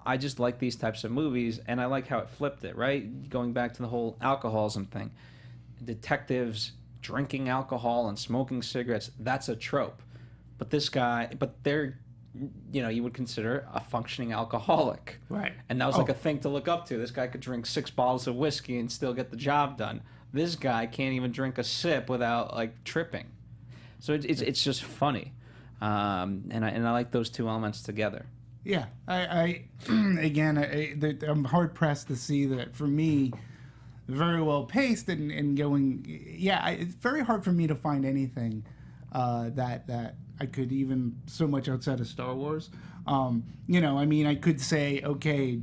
S1: I just like these types of movies, and I like how it flipped it. Right, going back to the whole alcoholism thing, detectives drinking alcohol and smoking cigarettes—that's a trope. But they're, you would consider a functioning alcoholic,
S3: right?
S1: And that was like a thing to look up to. This guy could drink 6 bottles of whiskey and still get the job done. This guy can't even drink a sip without like tripping, so it's just funny, and I like those two elements together.
S3: Yeah, I'm hard pressed to see that for me, very well paced and going. Yeah, it's very hard for me to find anything that I could even so much outside of Star Wars. I could say okay.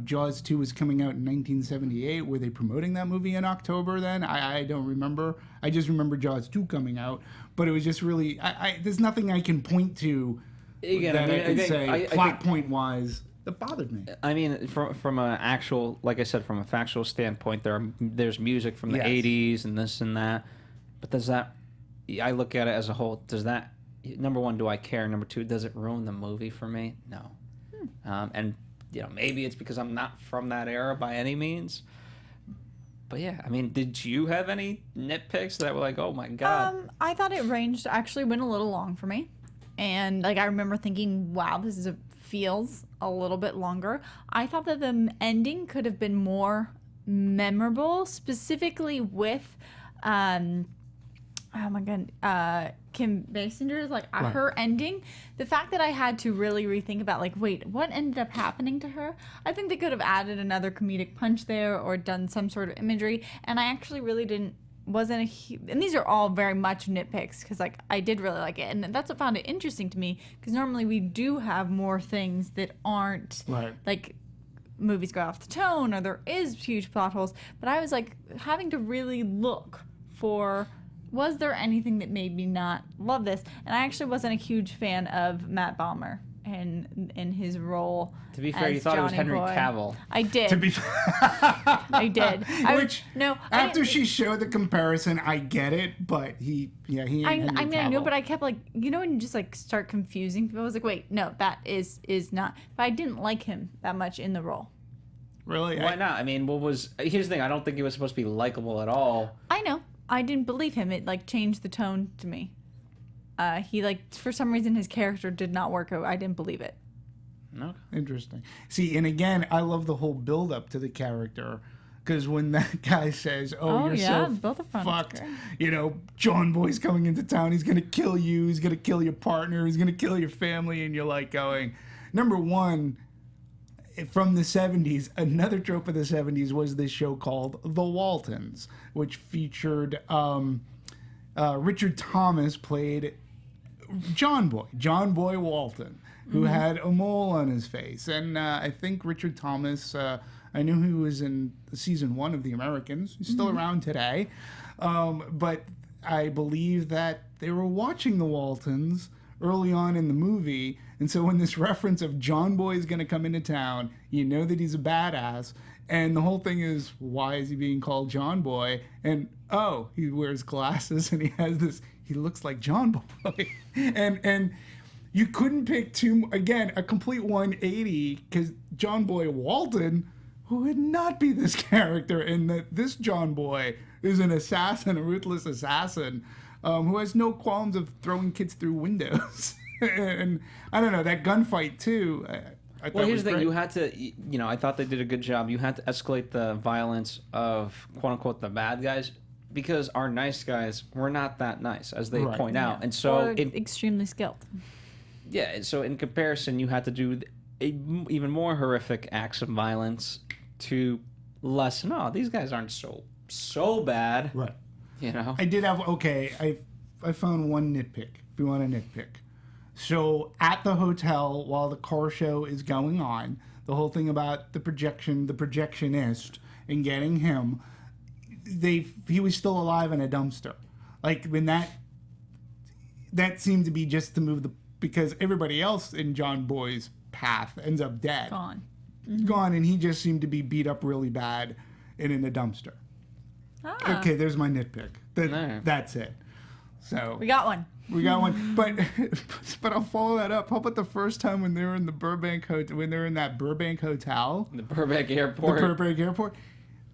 S3: Jaws 2 was coming out in 1978. Were they promoting that movie in October then? I don't remember. I just remember Jaws 2 coming out. But it was just really... there's nothing I can point to I can say plot point wise that bothered me.
S1: I mean, from an actual... Like I said, from a factual standpoint, there's music from the 80s and this and that. But does that... I look at it as a whole. Does that... Number one, do I care? Number two, does it ruin the movie for me? No. And... maybe it's because I'm not from that era by any means. But yeah, I mean, did you have any nitpicks that were like, oh my God?
S4: I thought it actually went a little long for me. And I remember thinking, wow, this feels a little bit longer. I thought that the ending could have been more memorable, specifically with, oh my God, Kim Basinger's her ending. The fact that I had to really rethink about wait, what ended up happening to her? I think they could have added another comedic punch there or done some sort of imagery. And I actually really and these are all very much nitpicks because I did really like it, and that's what found it interesting to me because normally we do have more things that aren't movies go off the tone or there is huge plot holes. But I was having to really look for. Was there anything that made me not love this? And I actually wasn't a huge fan of Matt Bomer in his role.
S1: To be fair, you thought it was Henry Cavill.
S4: I did.
S3: To be fair,
S4: I did.
S3: After she showed the comparison, I get it, but he ain't Henry Cavill.
S4: I know, but I kept when you just start confusing people. I was wait, no, that is not. But I didn't like him that much in the role.
S3: Really?
S1: Why not? I mean, here's the thing. I don't think he was supposed to be likable at all.
S4: I know. I didn't believe him. It changed the tone to me. He for some reason his character did not work out. I didn't believe it.
S1: No.
S3: Interesting. See, and again, I love the whole build up to the character because when that guy says, "Oh, you're so fucked," John Boy's coming into town. He's gonna kill you. He's gonna kill your partner. He's gonna kill your family, and you're going. Number one. From the 70s, another trope of the 70s was this show called The Waltons, which featured Richard Thomas played John Boy Walton, who had a mole on his face. And I think Richard Thomas, I knew he was in season 1 of The Americans. He's still around today. But I believe that they were watching the Waltons early on in the movie. And so when this reference of John Boy is going to come into town, you know that he's a badass. And the whole thing is, why is he being called John Boy? And, oh, he wears glasses and he has this, he looks like John Boy. and you couldn't pick again, a complete 180, because John Boy Walton would not be this character. And that this John Boy is an assassin, a ruthless assassin, who has no qualms of throwing kids through windows. And I don't know, that gunfight too. I
S1: Well, here's
S3: was
S1: the thing.
S3: great.
S1: You had to, I thought they did a good job. You had to escalate the violence of, quote unquote, the bad guys, because our nice guys were not that nice, as they
S3: Right.
S1: point out. And so,
S4: Or extremely skilled.
S1: so in comparison, you had to do even more horrific acts of violence to lessen. No, these guys aren't so bad.
S3: Right.
S1: You know.
S3: I did have, I found one nitpick, if you want to nitpick. So at the hotel, while the car show is going on, the whole thing about the projectionist, and getting him, he was still alive in a dumpster. Like, when that seemed to be just to move because everybody else in John Boy's path ends up dead.
S4: Gone.
S3: Gone, and he just seemed to be beat up really bad and in a dumpster.
S4: Ah.
S3: Okay, there's my nitpick.
S1: No.
S3: That's it. So
S4: We got one.
S3: we got one, but I'll follow that up. How about the first time when they were in the Burbank hotel, when they were in that Burbank hotel,
S1: The Burbank
S3: the
S1: Airport.
S3: Burbank airport?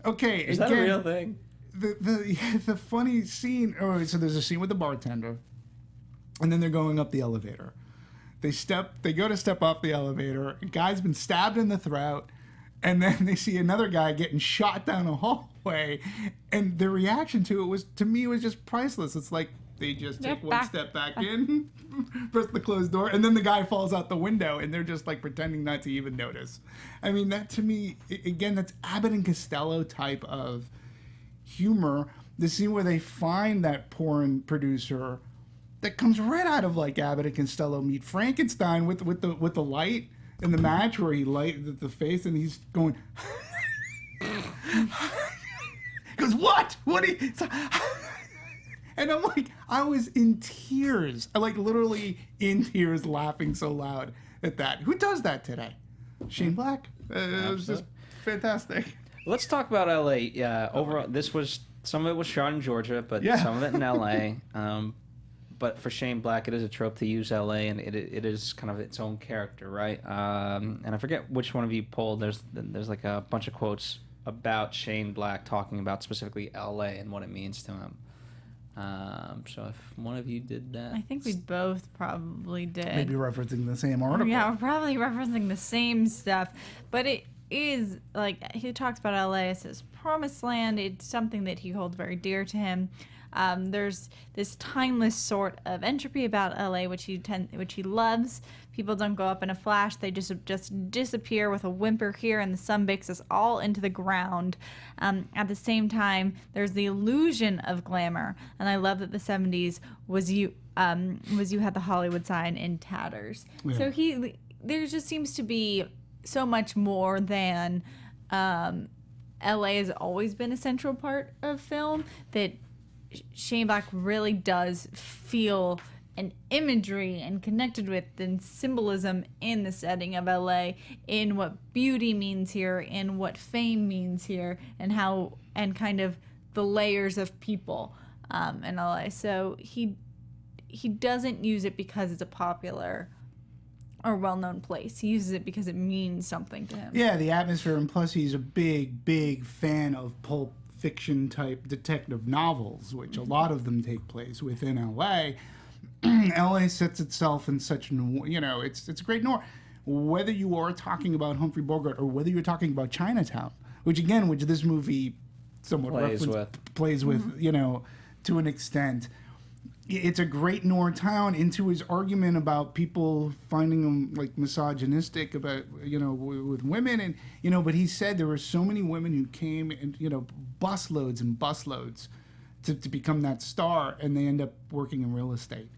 S3: Okay,
S1: Is that a real thing?
S3: The funny scene. Oh, so there's a scene with the bartender, and then they're going up the elevator. They go to step off the elevator. A guy's been stabbed in the throat, and then they see another guy getting shot down a hallway, and the reaction to it was just priceless. It's like they just take one step back in, press the closed door, and then the guy falls out the window, and they're just like pretending not to even notice. I mean, that to me, again, that's Abbott and Costello type of humor. The scene where they find that porn producer that comes right out of like Abbott and Costello meet Frankenstein with the light in the match where he light the face and he's going. He goes, what? What? And I'm like, I was in tears. I like literally in tears, laughing so loud at that. Who does that today? Shane Black. It was just fantastic.
S1: Let's talk about L.A. Overall, some of it was shot in Georgia, but
S3: Yeah.
S1: some of it in L.A. But for Shane Black, it is a trope to use L.A. and it is kind of its own character, right? And I forget which one of you pulled. There's like a bunch of quotes about Shane Black talking about specifically L.A. and what it means to him. So if one of you did that,
S4: I think we both probably did.
S3: Maybe referencing the same article.
S4: Yeah, we're probably referencing the same stuff. But it is, like, he talks about LA as his promised land. It's something that he holds very dear to him. There's this timeless sort of entropy about LA, which he loves. People don't go up in a flash; they just disappear with a whimper here, and the sun bakes us all into the ground. At the same time, there's the illusion of glamour, and I love that the '70s was you had the Hollywood sign in tatters.
S3: Yeah.
S4: So there just seems to be so much more than LA has always been a central part of film that Shane Black really does feel an imagery and connected with and symbolism in the setting of LA, in what beauty means here, in what fame means here, and how, and kind of the layers of people in LA. So he doesn't use it because it's a popular or well-known place. He uses it because it means something to him.
S3: Yeah, the atmosphere, and plus he's a big fan of pulp fiction type detective novels, which a lot of them take place within LA. LA sets itself in such, it's a great noir. Whether you are talking about Humphrey Bogart or whether you're talking about Chinatown, which this movie somewhat plays with, to an extent. It's a great noir town. Into his argument about people finding him like misogynistic about, with women, and, but he said there were so many women who came and, busloads and busloads to become that star, and they end up working in real estate.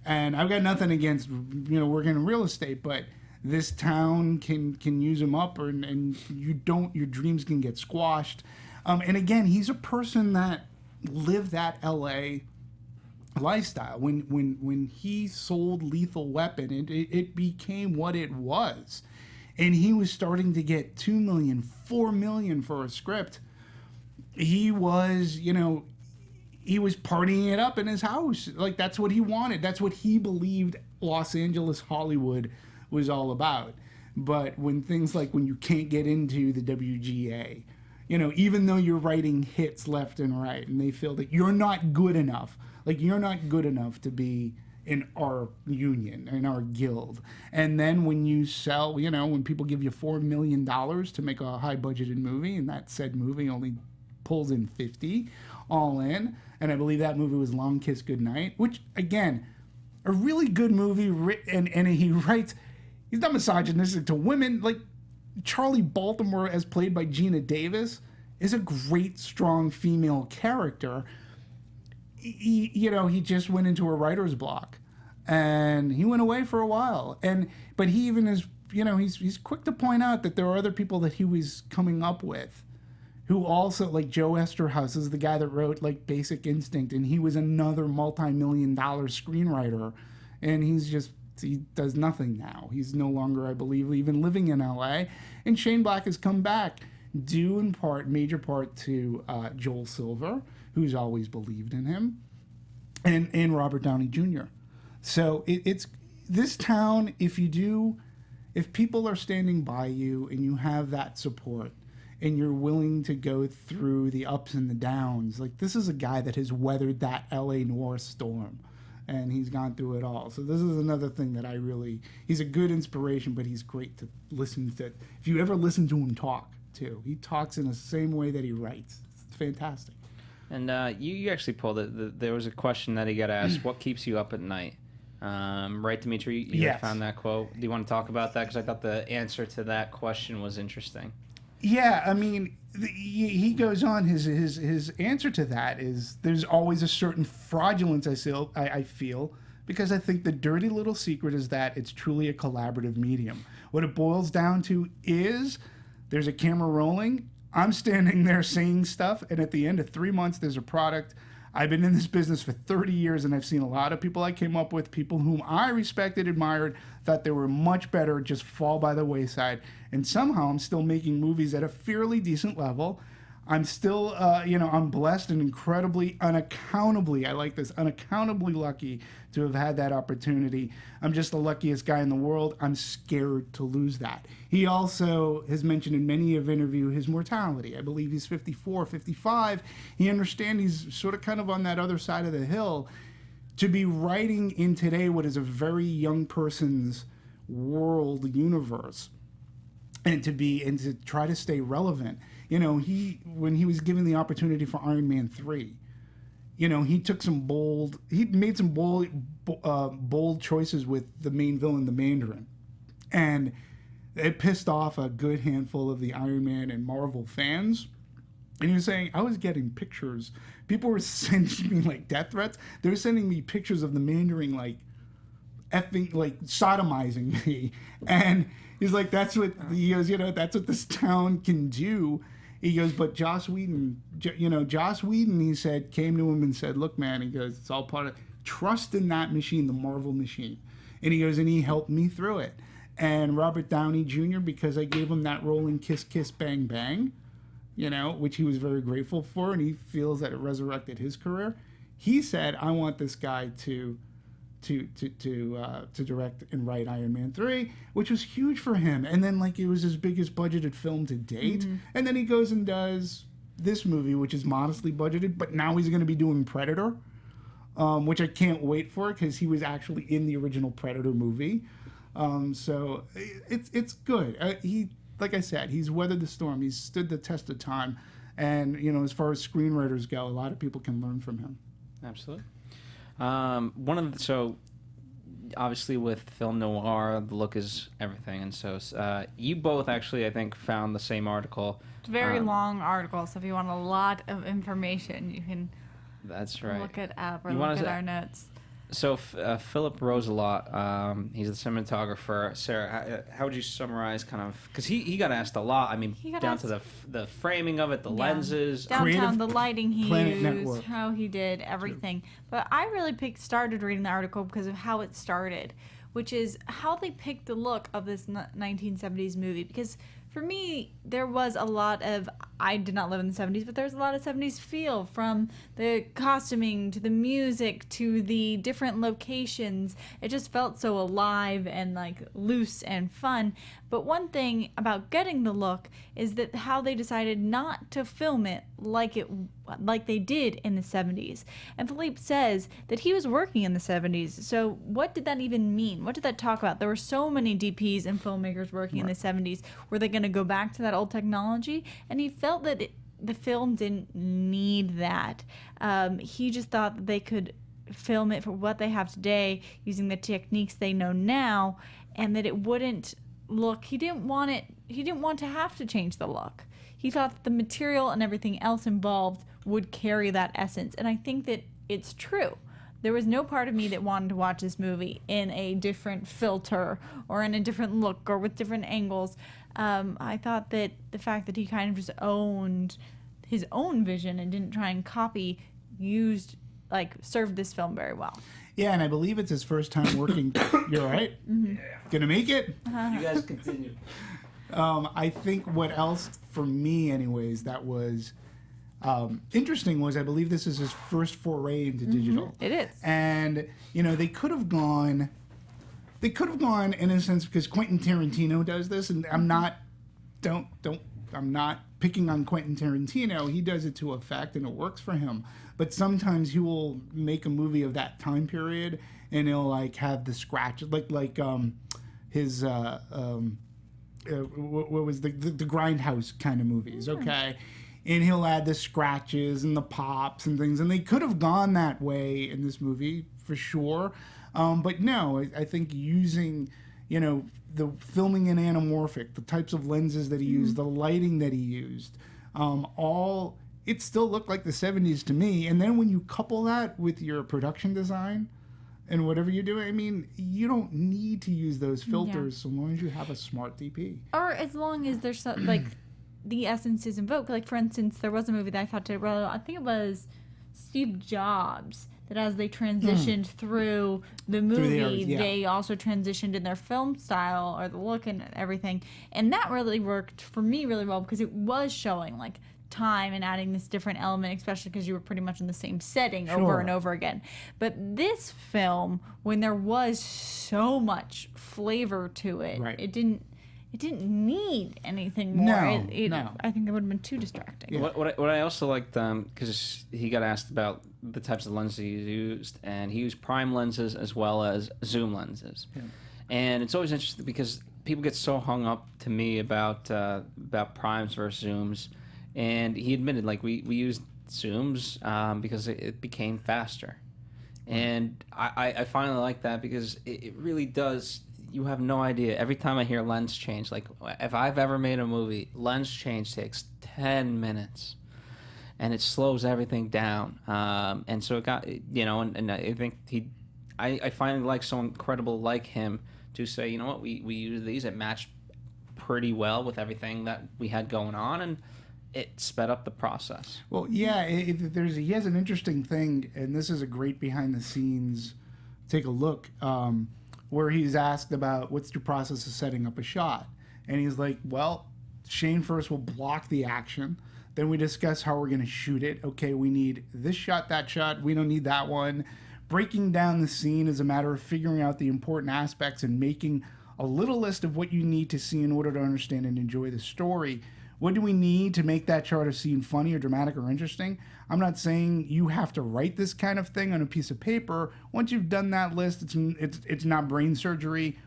S3: And I've got nothing against working in real estate, but this town can use him up, and your dreams can get squashed. And again, he's a person that lived that L.A. lifestyle. When he sold Lethal Weapon, it became what it was. And he was starting to get $2 million, $4 million for a script. He was, he was partying it up in his house. Like, that's what he wanted. That's what he believed Los Angeles Hollywood was all about. But when you can't get into the WGA, even though you're writing hits left and right, and they feel that you're not good enough, you're not good enough to be in our union, in our guild. And then when you sell, when people give you $4 million to make a high budgeted movie, and that said movie only pulls in 50 all in, and I believe that movie was Long Kiss Goodnight, which again, a really good movie, and he's not misogynistic to women. Like, Charlie Baltimore, as played by Gina Davis, is a great, strong female character. He just went into a writer's block, and he went away for a while. But he even is, he's quick to point out that there are other people that he was coming up with, who also, like Joe Esterhaus is the guy that wrote Basic Instinct, and he was another multi-million-dollar screenwriter, and he does nothing now. He's no longer, I believe, even living in L.A. And Shane Black has come back, due in major part to Joel Silver, who's always believed in him, and Robert Downey Jr. So it's this town, if people are standing by you and you have that support and you're willing to go through the ups and the downs, this is a guy that has weathered that LA noir storm, and he's gone through it all. So this is another thing that he's a good inspiration, but he's great to listen to. If you ever listen to him talk too, he talks in the same way that he writes. It's fantastic.
S1: And you actually pulled it. There was a question that he got asked, what keeps you up at night? Right, Demetri? You
S3: Yes.
S1: found that quote. Do you want to talk about that? Because I thought the answer to that question was interesting.
S3: Yeah, I mean, he goes on. His answer to that is there's always a certain fraudulence I feel, because I think the dirty little secret is that it's truly a collaborative medium. What it boils down to is there's a camera rolling, I'm standing there saying stuff, and at the end of 3 months, there's a product. I've been in this business for 30 years, and I've seen a lot of people I came up with, people whom I respected, admired, thought they were much better, just fall by the wayside. And somehow I'm still making movies at a fairly decent level. I'm still, I'm blessed and incredibly, unaccountably lucky to have had that opportunity. I'm just the luckiest guy in the world. I'm scared to lose that. He also has mentioned in many of interviews his mortality. I believe he's 54, 55. He understands he's sort of kind of on that other side of the hill. To be writing in today what is a very young person's world universe, and to try to stay relevant. When he was given the opportunity for Iron Man 3, he made some bold choices with the main villain, the Mandarin. And it pissed off a good handful of the Iron Man and Marvel fans. And he was saying, I was getting pictures. People were sending me death threats. They were sending me pictures of the Mandarin effing, sodomizing me. And he's like, that's what this town can do. He goes, but Joss Whedon, he said, came to him and said, look, man, he goes, it's all part of trust in that machine, the Marvel machine. And he goes, and he helped me through it. And Robert Downey Jr., because I gave him that role in Kiss Kiss Bang Bang, which he was very grateful for, and he feels that it resurrected his career. He said, I want this guy to direct and write Iron Man 3, which was huge for him. And then it was his biggest budgeted film to date. Mm-hmm. And then he goes and does this movie, which is modestly budgeted, but now he's going to be doing Predator, which I can't wait for because he was actually in the original Predator movie. So it's good. Like I said, he's weathered the storm. He's stood the test of time. And, as far as screenwriters go, a lot of people can learn from him.
S1: Absolutely. So obviously with film noir, the look is everything, and so you both actually, I think, found the same article.
S4: It's a very long article, so if you want a lot of information, you can
S1: that's right.
S4: look it up or look at our notes.
S1: So Philip Roselot, he's the cinematographer. Sarah, how would you summarize kind of, because he got asked a lot. I mean,
S4: got
S1: down
S4: asked-
S1: to the framing of it, the lenses.
S4: Downtown,
S3: Creative
S4: the lighting he
S3: Planet
S4: used,
S3: Network.
S4: how he did everything. But I really started reading the article because of how it started, which is how they picked the look of this 1970s movie. Because for me, there was a lot of, I did not live in the 70s, but there's a lot of 70s feel, from the costuming to the music to the different locations. It just felt so alive and like loose and fun. But one thing about getting the look is that how they decided not to film it like they did in the 70s. And Philippe says that he was working in the 70s. So what did that even mean? What did that talk about? There were so many DPs and filmmakers working in the 70s. Were they going to go back to that old technology? And he felt that the film didn't need that. He just thought that they could film it for what they have today using the techniques they know now, and that it wouldn't look, he didn't want to have to change the look. He thought that the material and everything else involved would carry that essence. And I think that it's true. There was no part of me that wanted to watch this movie in a different filter or in a different look or with different angles. I thought that the fact that he kind of just owned his own vision and didn't try and copy served this film very well.
S3: Yeah, and I believe it's his first time working. You're right. Mm-hmm. Gonna make it.
S1: You guys continue.
S3: I think what else for me, anyways, that was interesting was I believe this is his first foray into digital.
S4: It is.
S3: And they could have gone in a sense, because Quentin Tarantino does this, and I'm not picking on Quentin Tarantino. He does it to effect, and it works for him. But sometimes he will make a movie of that time period, and he'll like have the scratch, like his what was the Grindhouse kind of movies, okay? And he'll add the scratches and the pops and things, and they could have gone that way in this movie for sure. But no, I think using, the filming in anamorphic, the types of lenses that he used, the lighting that he used, it still looked like the 70s to me. And then when you couple that with your production design and whatever you're doing, I mean, you don't need to use those filters so long as you have a smart DP.
S4: Or as long as there's the essence is invoked. Like, for instance, there was a movie that I thought did well. I think it was Steve Jobs, that as they transitioned through the movie, they also transitioned in their film style or the look and everything. And that really worked for me really well because it was showing like time and adding this different element, especially because you were pretty much in the same setting over and over again. But this film, when there was so much flavor to it, it didn't need anything more.
S3: No.
S4: I think it would have been too distracting.
S1: Yeah. What I also liked, because he got asked about the types of lenses he used, and he used prime lenses as well as zoom lenses. Yeah. And it's always interesting because people get so hung up to me about primes versus zooms, and he admitted we used zooms because it became faster, and I finally like that because it really does. You have no idea. Every time I hear lens change, like if I've ever made a movie, lens change takes 10 minutes. And it slows everything down. And so it got, and I think I finally like someone incredible like him to say, you know what, we use these. It matched pretty well with everything that we had going on, and it sped up the process.
S3: Well, yeah, he has an interesting thing, and this is a great behind the scenes. Take a look. Where he's asked about what's your process of setting up a shot. And he's like, well, Shane first will block the action. Then we discuss how we're going to shoot it. Okay, we need this shot, that shot. We don't need that one. Breaking down the scene is a matter of figuring out the important aspects and making a little list of what you need to see in order to understand and enjoy the story. What do we need to make that chart or scene funny or dramatic or interesting? I'm not saying you have to write this kind of thing on a piece of paper. Once you've done that list, it's not brain surgery.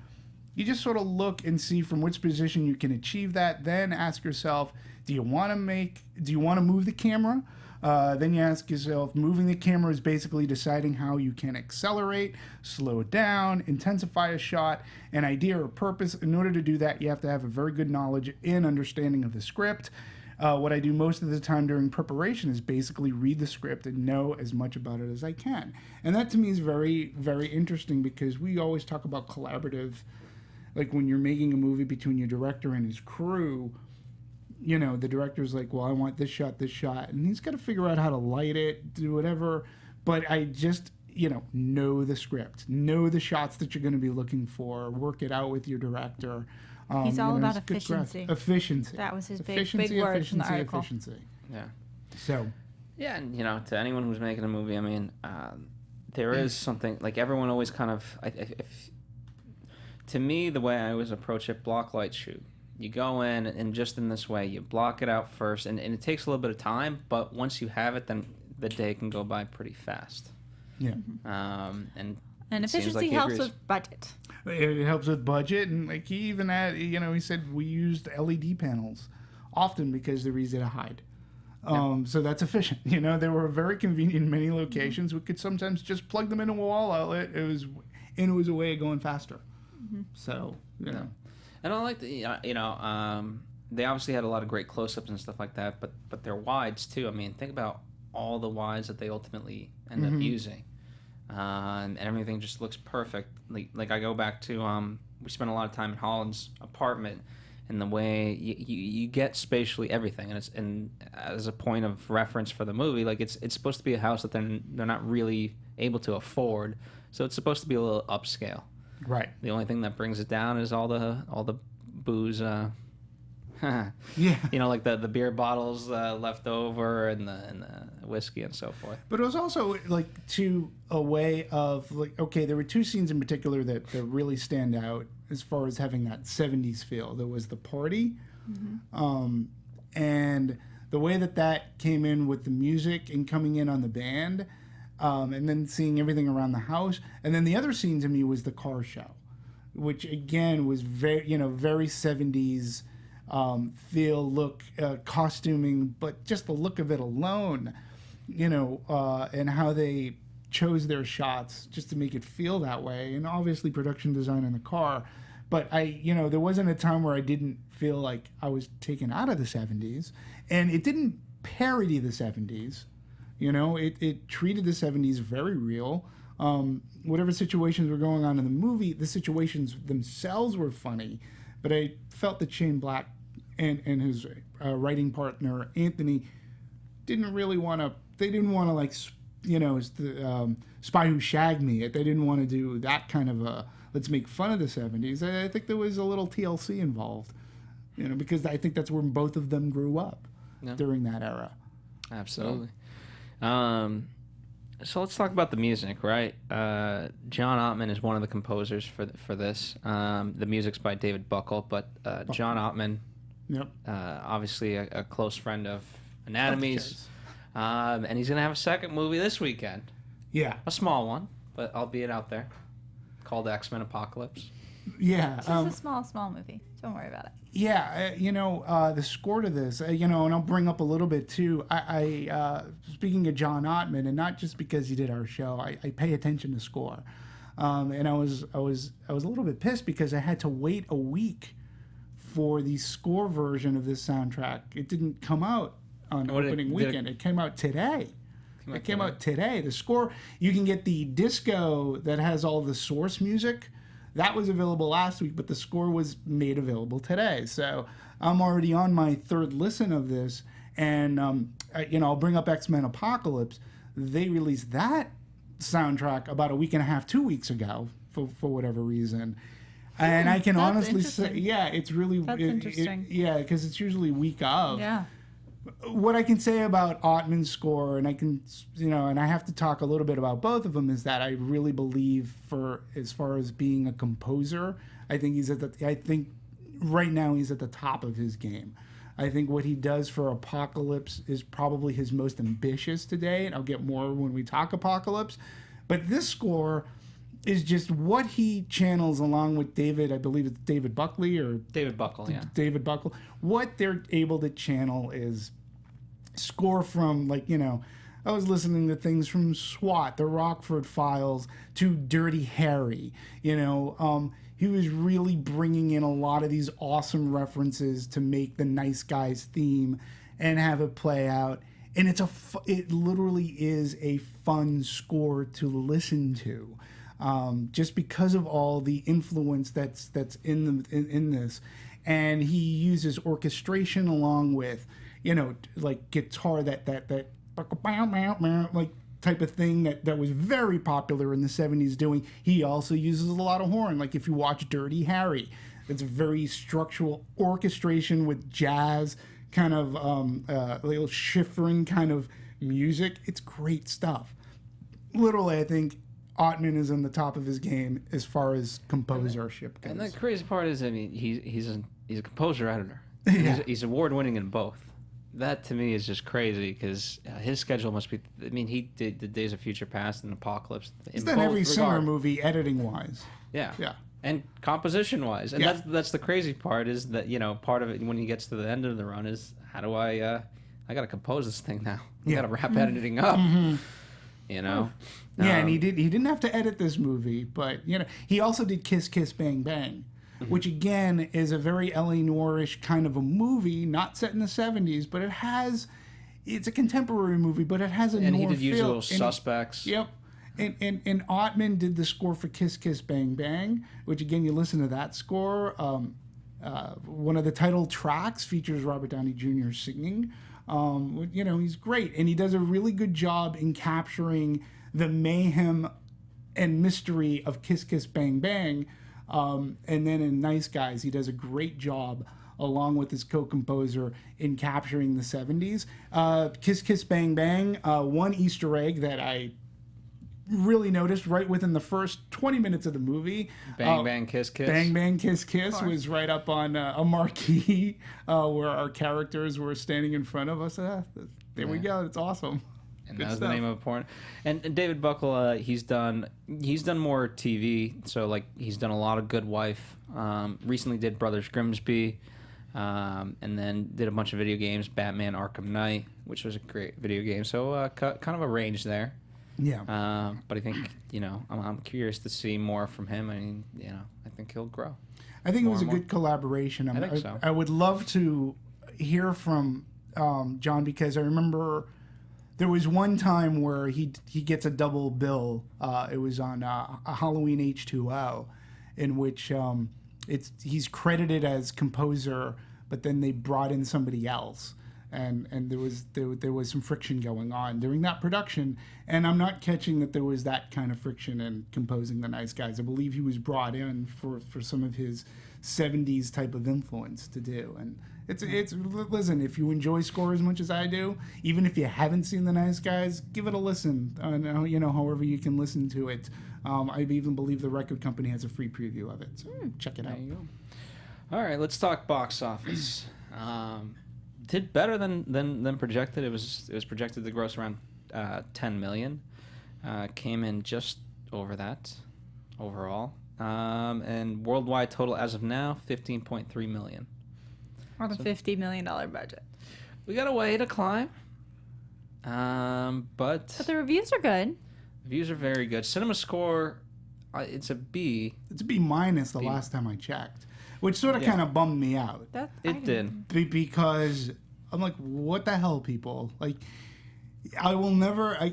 S3: You just sort of look and see from which position you can achieve that. Then ask yourself, do you want to move the camera? Then you ask yourself, moving the camera is basically deciding how you can accelerate, slow it down, intensify a shot, an idea or purpose. In order to do that, you have to have a very good knowledge and understanding of the script. what I do most of the time during preparation is basically read the script and know as much about it as I can. And that to me is very, very interesting because we always talk about collaborative, like when you're making a movie between your director and his crew, you know, the director's like, well, I want this shot, and he's got to figure out how to light it, do whatever. But I just, know the script, know the shots that you're going to be looking for, work it out with your director.
S4: He's all about
S3: it's good grasp.
S4: efficiency.
S3: Efficiency.
S4: That was his big
S3: efficiency,
S4: word
S3: efficiency,
S4: from the article.
S3: efficiency.
S1: Yeah.
S3: So,
S1: Yeah, and to anyone who's making a movie, I mean, there is something like everyone always kind of. To me, the way I always approach it, block, light, shoot. You go in and just in this way, you block it out first, and it takes a little bit of time. But once you have it, then the day can go by pretty fast.
S3: yeah.
S1: And
S4: And
S1: it seems
S4: efficiency
S1: like he
S4: helps
S1: agrees.
S4: with budget.
S3: It helps with budget, and like he even had, he said we used LED panels often because they're easy to hide. So that's efficient. They were very convenient in many locations. We could sometimes just plug them into a wall outlet. It was a way of going faster. So
S1: And I like the they obviously had a lot of great close-ups and stuff like that, but they're wides too. I mean, think about all the wides that they ultimately end up using, and everything just looks perfect. Like I go back to we spent a lot of time in Holland's apartment, and the way you get spatially everything, and as a point of reference for the movie, like it's supposed to be a house that they're not really able to afford, so it's supposed to be a little upscale.
S3: right.
S1: The only thing that brings it down is all the booze.
S3: Yeah.
S1: Like the beer bottles left over and the whiskey and so forth.
S3: But it was also like to a way of like, okay, there were two scenes in particular that really stand out as far as having that 70s feel. There was the party, and the way that came in with the music and coming in on the band, and then seeing everything around the house. And then the other scene to me was the car show, which again was very 70s feel, look, costuming, but just the look of it alone, and how they chose their shots just to make it feel that way. And obviously production design in the car. But there wasn't a time where I didn't feel like I was taken out of the 70s. And it didn't parody the 70s. It treated the 70s very real. Whatever situations were going on in the movie, the situations themselves were funny. But I felt that Shane Black and his writing partner, Anthony, didn't want to like, Spy Who Shagged Me. They didn't want to do that kind of a, let's make fun of the 70s. I think there was a little TLC involved, because I think that's where both of them grew up during that era.
S1: Absolutely. So let's talk about the music, right? John Ottman is one of the composers for this. The music's by David Buckle, but John Ottman, obviously a close friend of Anatomy's, and he's going to have a second movie this weekend.
S3: Yeah.
S1: A small one, but albeit out there, called X-Men Apocalypse.
S3: Yeah.
S4: It's just a small movie. Don't worry about it.
S3: Yeah, the score to this, and I'll bring up a little bit too. I speaking of John Ottman, and not just because he did our show, I pay attention to score, and I was a little bit pissed because I had to wait a week for the score version of this soundtrack. It didn't come out on opening weekend. It came out today. It came out today. The score, you can get the disco that has all the source music. That was available last week, but the score was made available today. So I'm already on my third listen of this, and I'll bring up X-Men Apocalypse. They released that soundtrack about a week and a half, 2 weeks ago, for whatever reason. And I can honestly say, it's really
S4: interesting.
S3: Because it's usually week of.
S4: Yeah.
S3: What I can say about Ottman's score, and I can, and I have to talk a little bit about both of them, is that I really believe, for as far as being a composer, I think right now he's at the top of his game. I think what he does for Apocalypse is probably his most ambitious today, and I'll get more when we talk Apocalypse. But this score is just what he channels along with David, I believe it's David Buckley or
S1: David Buckle, yeah.
S3: David Buckle. What they're able to channel is score from, I was listening to things from SWAT, the Rockford Files, to Dirty Harry. He was really bringing in a lot of these awesome references to make the Nice Guys theme. and have it play out. And it literally is a fun score to listen to, just because of all the influence that's in this. And he uses orchestration along with, like guitar, that like type of thing that was very popular in the 70s doing. He also uses a lot of horn. Like if you watch Dirty Harry, it's very structural orchestration with jazz kind of little shivering kind of music. It's great stuff. Literally, I think Ottman is on the top of his game as far as composership goes.
S1: And the crazy part is, I mean, he's a composer editor.
S3: Yeah.
S1: He's award winning in both. That to me is just crazy because his schedule must be. I mean, he did the Days of Future Past and Apocalypse.
S3: He's done every summer movie editing wise.
S1: Yeah.
S3: Yeah.
S1: And composition wise, and
S3: Yeah.
S1: that's the crazy part is that part of it when he gets to the end of the run is how do I gotta compose this thing now. I gotta wrap editing up.
S3: Yeah, and he didn't have to edit this movie, but he also did Kiss Kiss Bang Bang, which again is a very L.A. Noirish kind of a movie, not set in the 70s, but it's a contemporary movie, but it has a
S1: and
S3: noir
S1: he did
S3: feel.
S1: Usual Suspects.
S3: Yep. And Ottman did the score for Kiss Kiss Bang Bang, which again, you listen to that score. One of the title tracks features Robert Downey Jr. singing. He's great. And he does a really good job in capturing the mayhem and mystery of Kiss Kiss Bang Bang. And then in Nice Guys, he does a great job along with his co-composer in capturing the 70s. Kiss Kiss Bang Bang, one Easter egg that I really noticed right within the first 20 minutes of the movie.
S1: Bang Bang Kiss Kiss.
S3: Bang Bang Kiss Kiss was right up on a marquee where our characters were standing in front of us. There we go. It's awesome.
S1: And
S3: Good
S1: that was
S3: stuff.
S1: the name of a porn. And David Buckle, he's done more TV. So like he's done a lot of Good Wife. Recently did Brothers Grimsby, and then did a bunch of video games. Batman: Arkham Knight, which was a great video game. So kind of a range there.
S3: Yeah.
S1: But I think I'm curious to see more from him. I mean, I think he'll grow.
S3: I think it was a
S1: more.
S3: good collaboration.
S1: I think so.
S3: I would love to hear from John, because I remember there was one time where he gets a double bill. It was on a Halloween H2O, in which he's credited as composer, but then they brought in somebody else. And there was some friction going on during that production, and I'm not catching that there was that kind of friction in composing The Nice Guys. I believe he was brought in for some of his 70s type of influence to do. And it's listen, if you enjoy score as much as I do, even if you haven't seen The Nice Guys, give it a listen. However you can listen to it. I even believe the record company has a free preview of it, so check it out.
S1: There you go. All right, let's talk box office. Did better than projected. It was projected to gross around 10 million. Came in just over that overall. And worldwide total as of now, 15.3 million.
S4: On a $50 million budget.
S1: We got a way to climb. But
S4: But the reviews are good.
S1: views are very good. Cinema score, it's a B.
S3: It's a B minus the last time I checked, which sort of kind of bummed me out.
S1: It did.
S3: Because I'm like, what the hell, people? Like, I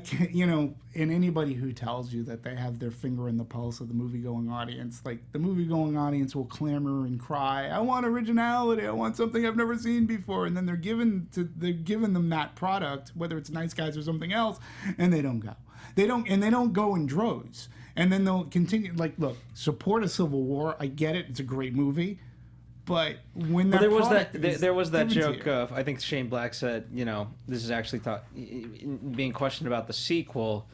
S3: can't, and anybody who tells you that they have their finger in the pulse of the movie-going audience, like, the movie-going audience will clamor and cry, I want originality, I want something I've never seen before, and then they're giving them that product, whether it's Nice Guys or something else, and they don't go. They don't go in droves. And then they'll continue, like, look, support a Civil War, I get it, it's a great movie, but when that
S1: There was that
S3: given to
S1: joke
S3: you-
S1: of, I think Shane Black said, this is actually being questioned about the sequel.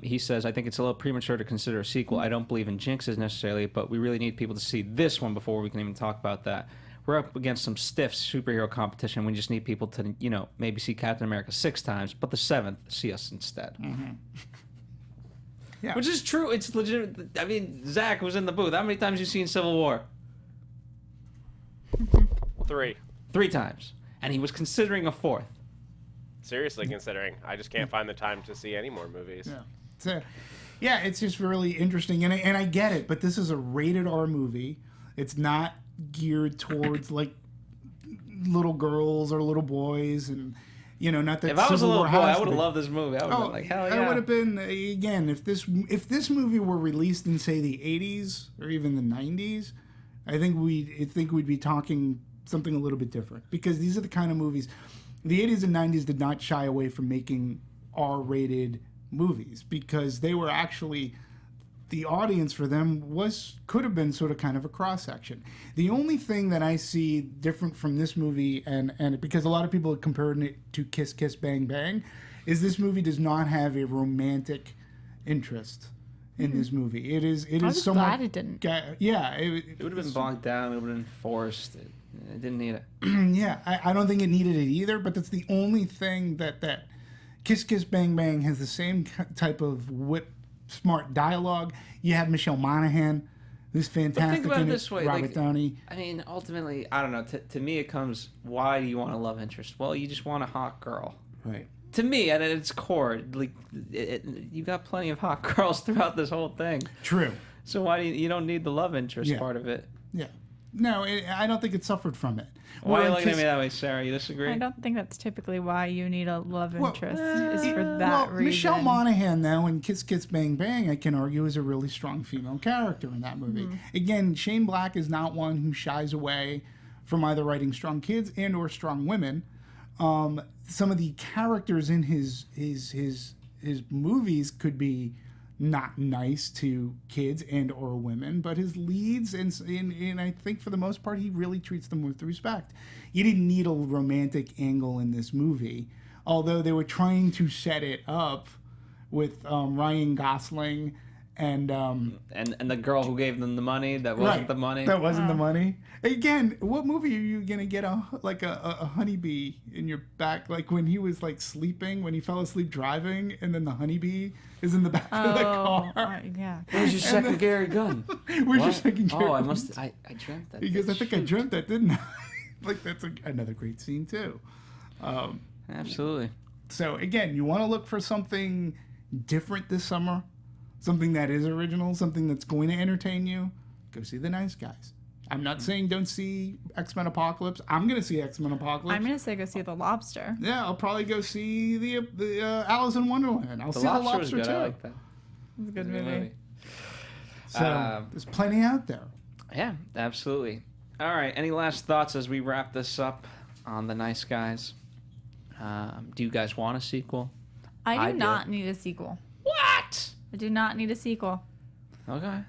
S1: He says, I think it's a little premature to consider a sequel. I don't believe in jinxes necessarily, but we really need people to see this one before we can even talk about that. We're up against some stiff superhero competition. We just need people to, maybe see Captain America 6 times, but the 7th, see us instead.
S3: Mm-hmm. Yeah.
S1: Which is true. It's legit. I mean, Zach was in the booth. How many times have you seen Civil War?
S7: 3.
S1: 3 times. And he was considering a 4th.
S7: Seriously considering. I just can't find the time to see any more movies.
S3: Yeah. It's just really interesting, and I get it, but this is a rated R movie. It's not geared towards like little girls or little boys, and not that
S1: If I was a
S3: Civil
S1: little
S3: War
S1: boy,
S3: has
S1: I
S3: to
S1: would have
S3: be.
S1: loved this movie. I would have been like, hell yeah.
S3: I would have been, again, if this movie were released in, say, the 80s or even the 90s, I think we'd be talking something a little bit different, because these are the kind of movies. The 80s and 90s did not shy away from making R-rated movies, because they were actually, the audience for them could have been sort of kind of a cross-section. The only thing that I see different from this movie, and because a lot of people are comparing it to Kiss Kiss Bang Bang, is this movie does not have a romantic interest in this movie. It is
S4: I was
S3: somewhat,
S4: glad it didn't.
S3: Yeah,
S1: It would have been bogged down. It would have been forced. It didn't need it.
S3: yeah. I don't think it needed it either, but that's the only thing that Kiss Kiss Bang Bang has the same type of smart dialogue. You have Michelle Monaghan, who's fantastic.
S1: Think about
S3: in
S1: it this way,
S3: Robert Downey.
S1: I mean, ultimately, I don't know. To me, it comes, why do you want a love interest? Well, you just want a hot girl.
S3: Right.
S1: To me, at its core, like you got plenty of hot girls throughout this whole thing.
S3: True.
S1: So why do you don't need the love interest
S3: Yeah.
S1: part of it?
S3: Yeah. No, I don't think it suffered from it.
S1: Why are you
S3: Where
S1: looking at
S3: Kiss-
S1: me that way, Sarah? You disagree?
S4: I don't think that's typically why you need a love interest. Is for
S3: Well,
S4: that reason.
S3: Michelle Monaghan, though, in Kiss Kiss Bang Bang, I can argue, is a really strong female character in that movie. Again, Shane Black is not one who shies away from either writing strong kids and or strong women. Some of the characters in his movies could be not nice to kids and or women, but his leads and I think for the most part he really treats them with respect. You didn't need a romantic angle in this movie, although they were trying to set it up with Ryan Gosling and
S1: the girl who gave them the money that wasn't the money.
S3: That wasn't the money. Again, what movie are you gonna get a honeybee in your back? Like when he was like sleeping, when he fell asleep driving, and then the honeybee is in the back of the car.
S4: Yeah.
S1: Where's your secondary gun?
S3: Where's your secondary
S1: Oh, I
S3: gun?
S1: must. I dreamt that.
S3: He goes, I think I
S1: Shoot.
S3: dreamt that, didn't I? Like that's another great scene too.
S1: Absolutely.
S3: So again, you want to look for something different this summer, something that is original, something that's going to entertain you. Go see The Nice Guys. I'm not saying don't see X-Men Apocalypse. I'm going to see X-Men Apocalypse.
S4: I'm gonna say go see The Lobster.
S3: Yeah, I'll probably go see the Alice in Wonderland. I'll
S1: The
S3: see
S1: Lobster
S3: The
S1: was
S3: Lobster
S1: good.
S3: too.
S1: I like that.
S4: It's a good
S1: Good
S4: movie.
S3: So there's plenty out there.
S1: Yeah, absolutely. All right. Any last thoughts as we wrap this up on The Nice Guys? Do you guys want a sequel?
S4: I
S1: I
S4: do
S1: do.
S4: not need a sequel.
S1: What?
S4: I do not need a sequel.
S1: Okay.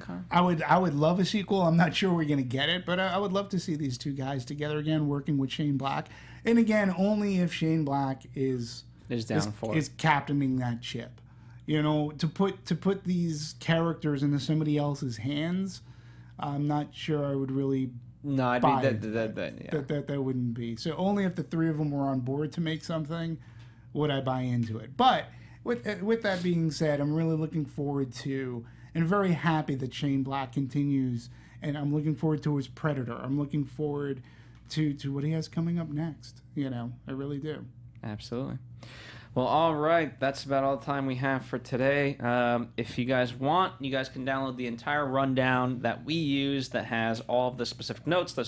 S1: Okay.
S3: I would love a sequel. I'm not sure we're gonna get it, but I would love to see these two guys together again, working with Shane Black. And again, only if Shane Black is
S1: Down for
S3: is
S1: it.
S3: captaining that ship. To put these characters into somebody else's hands, I'm not sure I would really
S1: No, I'd
S3: buy
S1: be
S3: it.
S1: yeah.
S3: that wouldn't be. So only if the three of them were on board to make something would I buy into it. But with that being said, I'm really looking forward to and very happy that Shane Black continues, and I'm looking forward to his Predator. I'm looking forward to what he has coming up next. I really do.
S1: Absolutely. Well, all right. That's about all the time we have for today. If you guys want, you guys can download the entire rundown that we use that has all of the specific notes, the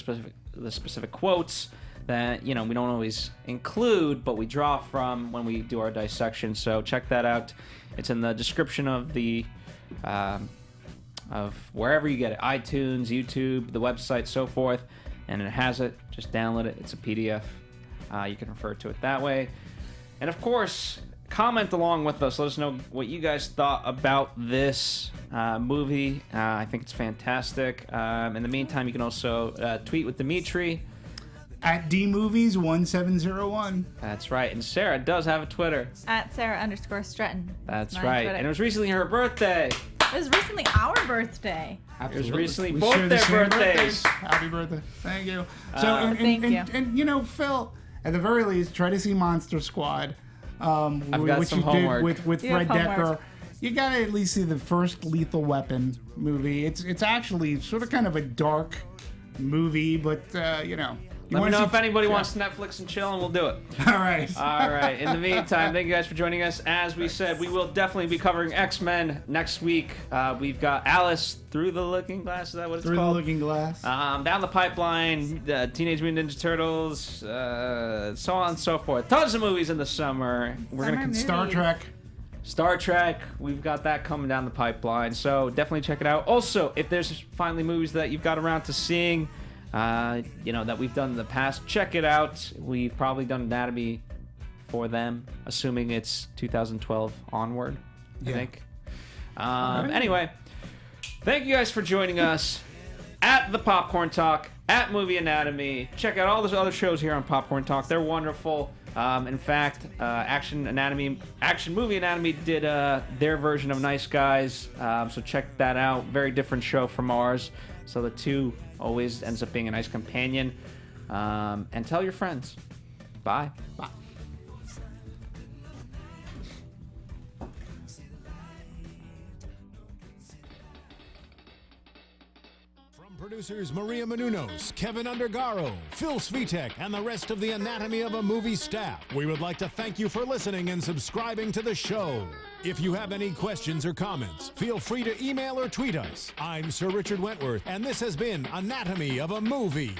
S1: specific quotes that we don't always include, but we draw from when we do our dissection. So check that out. It's in the description of the of wherever you get it, iTunes, YouTube, the website, so forth, and it has it. Just download it. It's a PDF. You can refer to it that way. And of course, comment along with us. Let us know what you guys thought about this movie. I think it's fantastic. In the meantime, you can also tweet with Demetri.
S3: At DMovies1701.
S1: That's right. And Sarah does have a Twitter.
S4: At Sarah_Stretton.
S1: That's
S4: My
S1: right.
S4: Twitter.
S1: And it was recently her birthday.
S4: It was recently our birthday.
S3: Absolutely.
S1: recently
S3: We
S1: both
S3: share the
S1: their
S3: same
S1: birthdays.
S3: Happy birthday. Thank you. So,
S4: Thank you.
S3: And Phil, at the very least, try to see Monster Squad.
S1: got
S3: which
S1: some
S3: you
S1: homework.
S3: did with
S4: You
S3: Fred
S4: have
S3: Decker.
S4: homework.
S3: You gotta at least see the first Lethal Weapon movie. It's actually sort of kind of a dark movie, but
S1: Let me
S3: wanna
S1: know
S3: see-
S1: if anybody wants to Netflix and chill, and we'll do it.
S3: All right.
S1: All right. In the meantime, thank you guys for joining us. As we said, we will definitely be covering X-Men next week. We've got Alice Through the Looking Glass. Is that what it's
S3: Through the
S1: called?
S3: Looking Glass.
S1: Down the Pipeline, Teenage Mutant Ninja Turtles, so on and so forth. Tons of movies in the summer. We're
S4: Summer
S1: gonna
S4: movies.
S3: Star Trek.
S1: Star Trek, we've got that coming down the pipeline, so definitely check it out. Also, if there's finally movies that you've got around to seeing, that we've done in the past, check it out. We've probably done Anatomy for them, assuming it's 2012 onward, I think. Anyway, thank you guys for joining us at the Popcorn Talk, at Movie Anatomy. Check out all those other shows here on Popcorn Talk. They're wonderful. In fact, Action Movie Anatomy did their version of Nice Guys, so check that out. Very different show from ours, so the two always ends up being a nice companion. And tell your friends. Bye.
S3: Bye.
S2: Producers Maria Menounos, Kevin Undergaro, Phil Svitek, and the rest of the Anatomy of a Movie staff, we would like to thank you for listening and subscribing to the show. If you have any questions or comments, feel free to email or tweet us. I'm Sir Richard Wentworth, and this has been Anatomy of a Movie.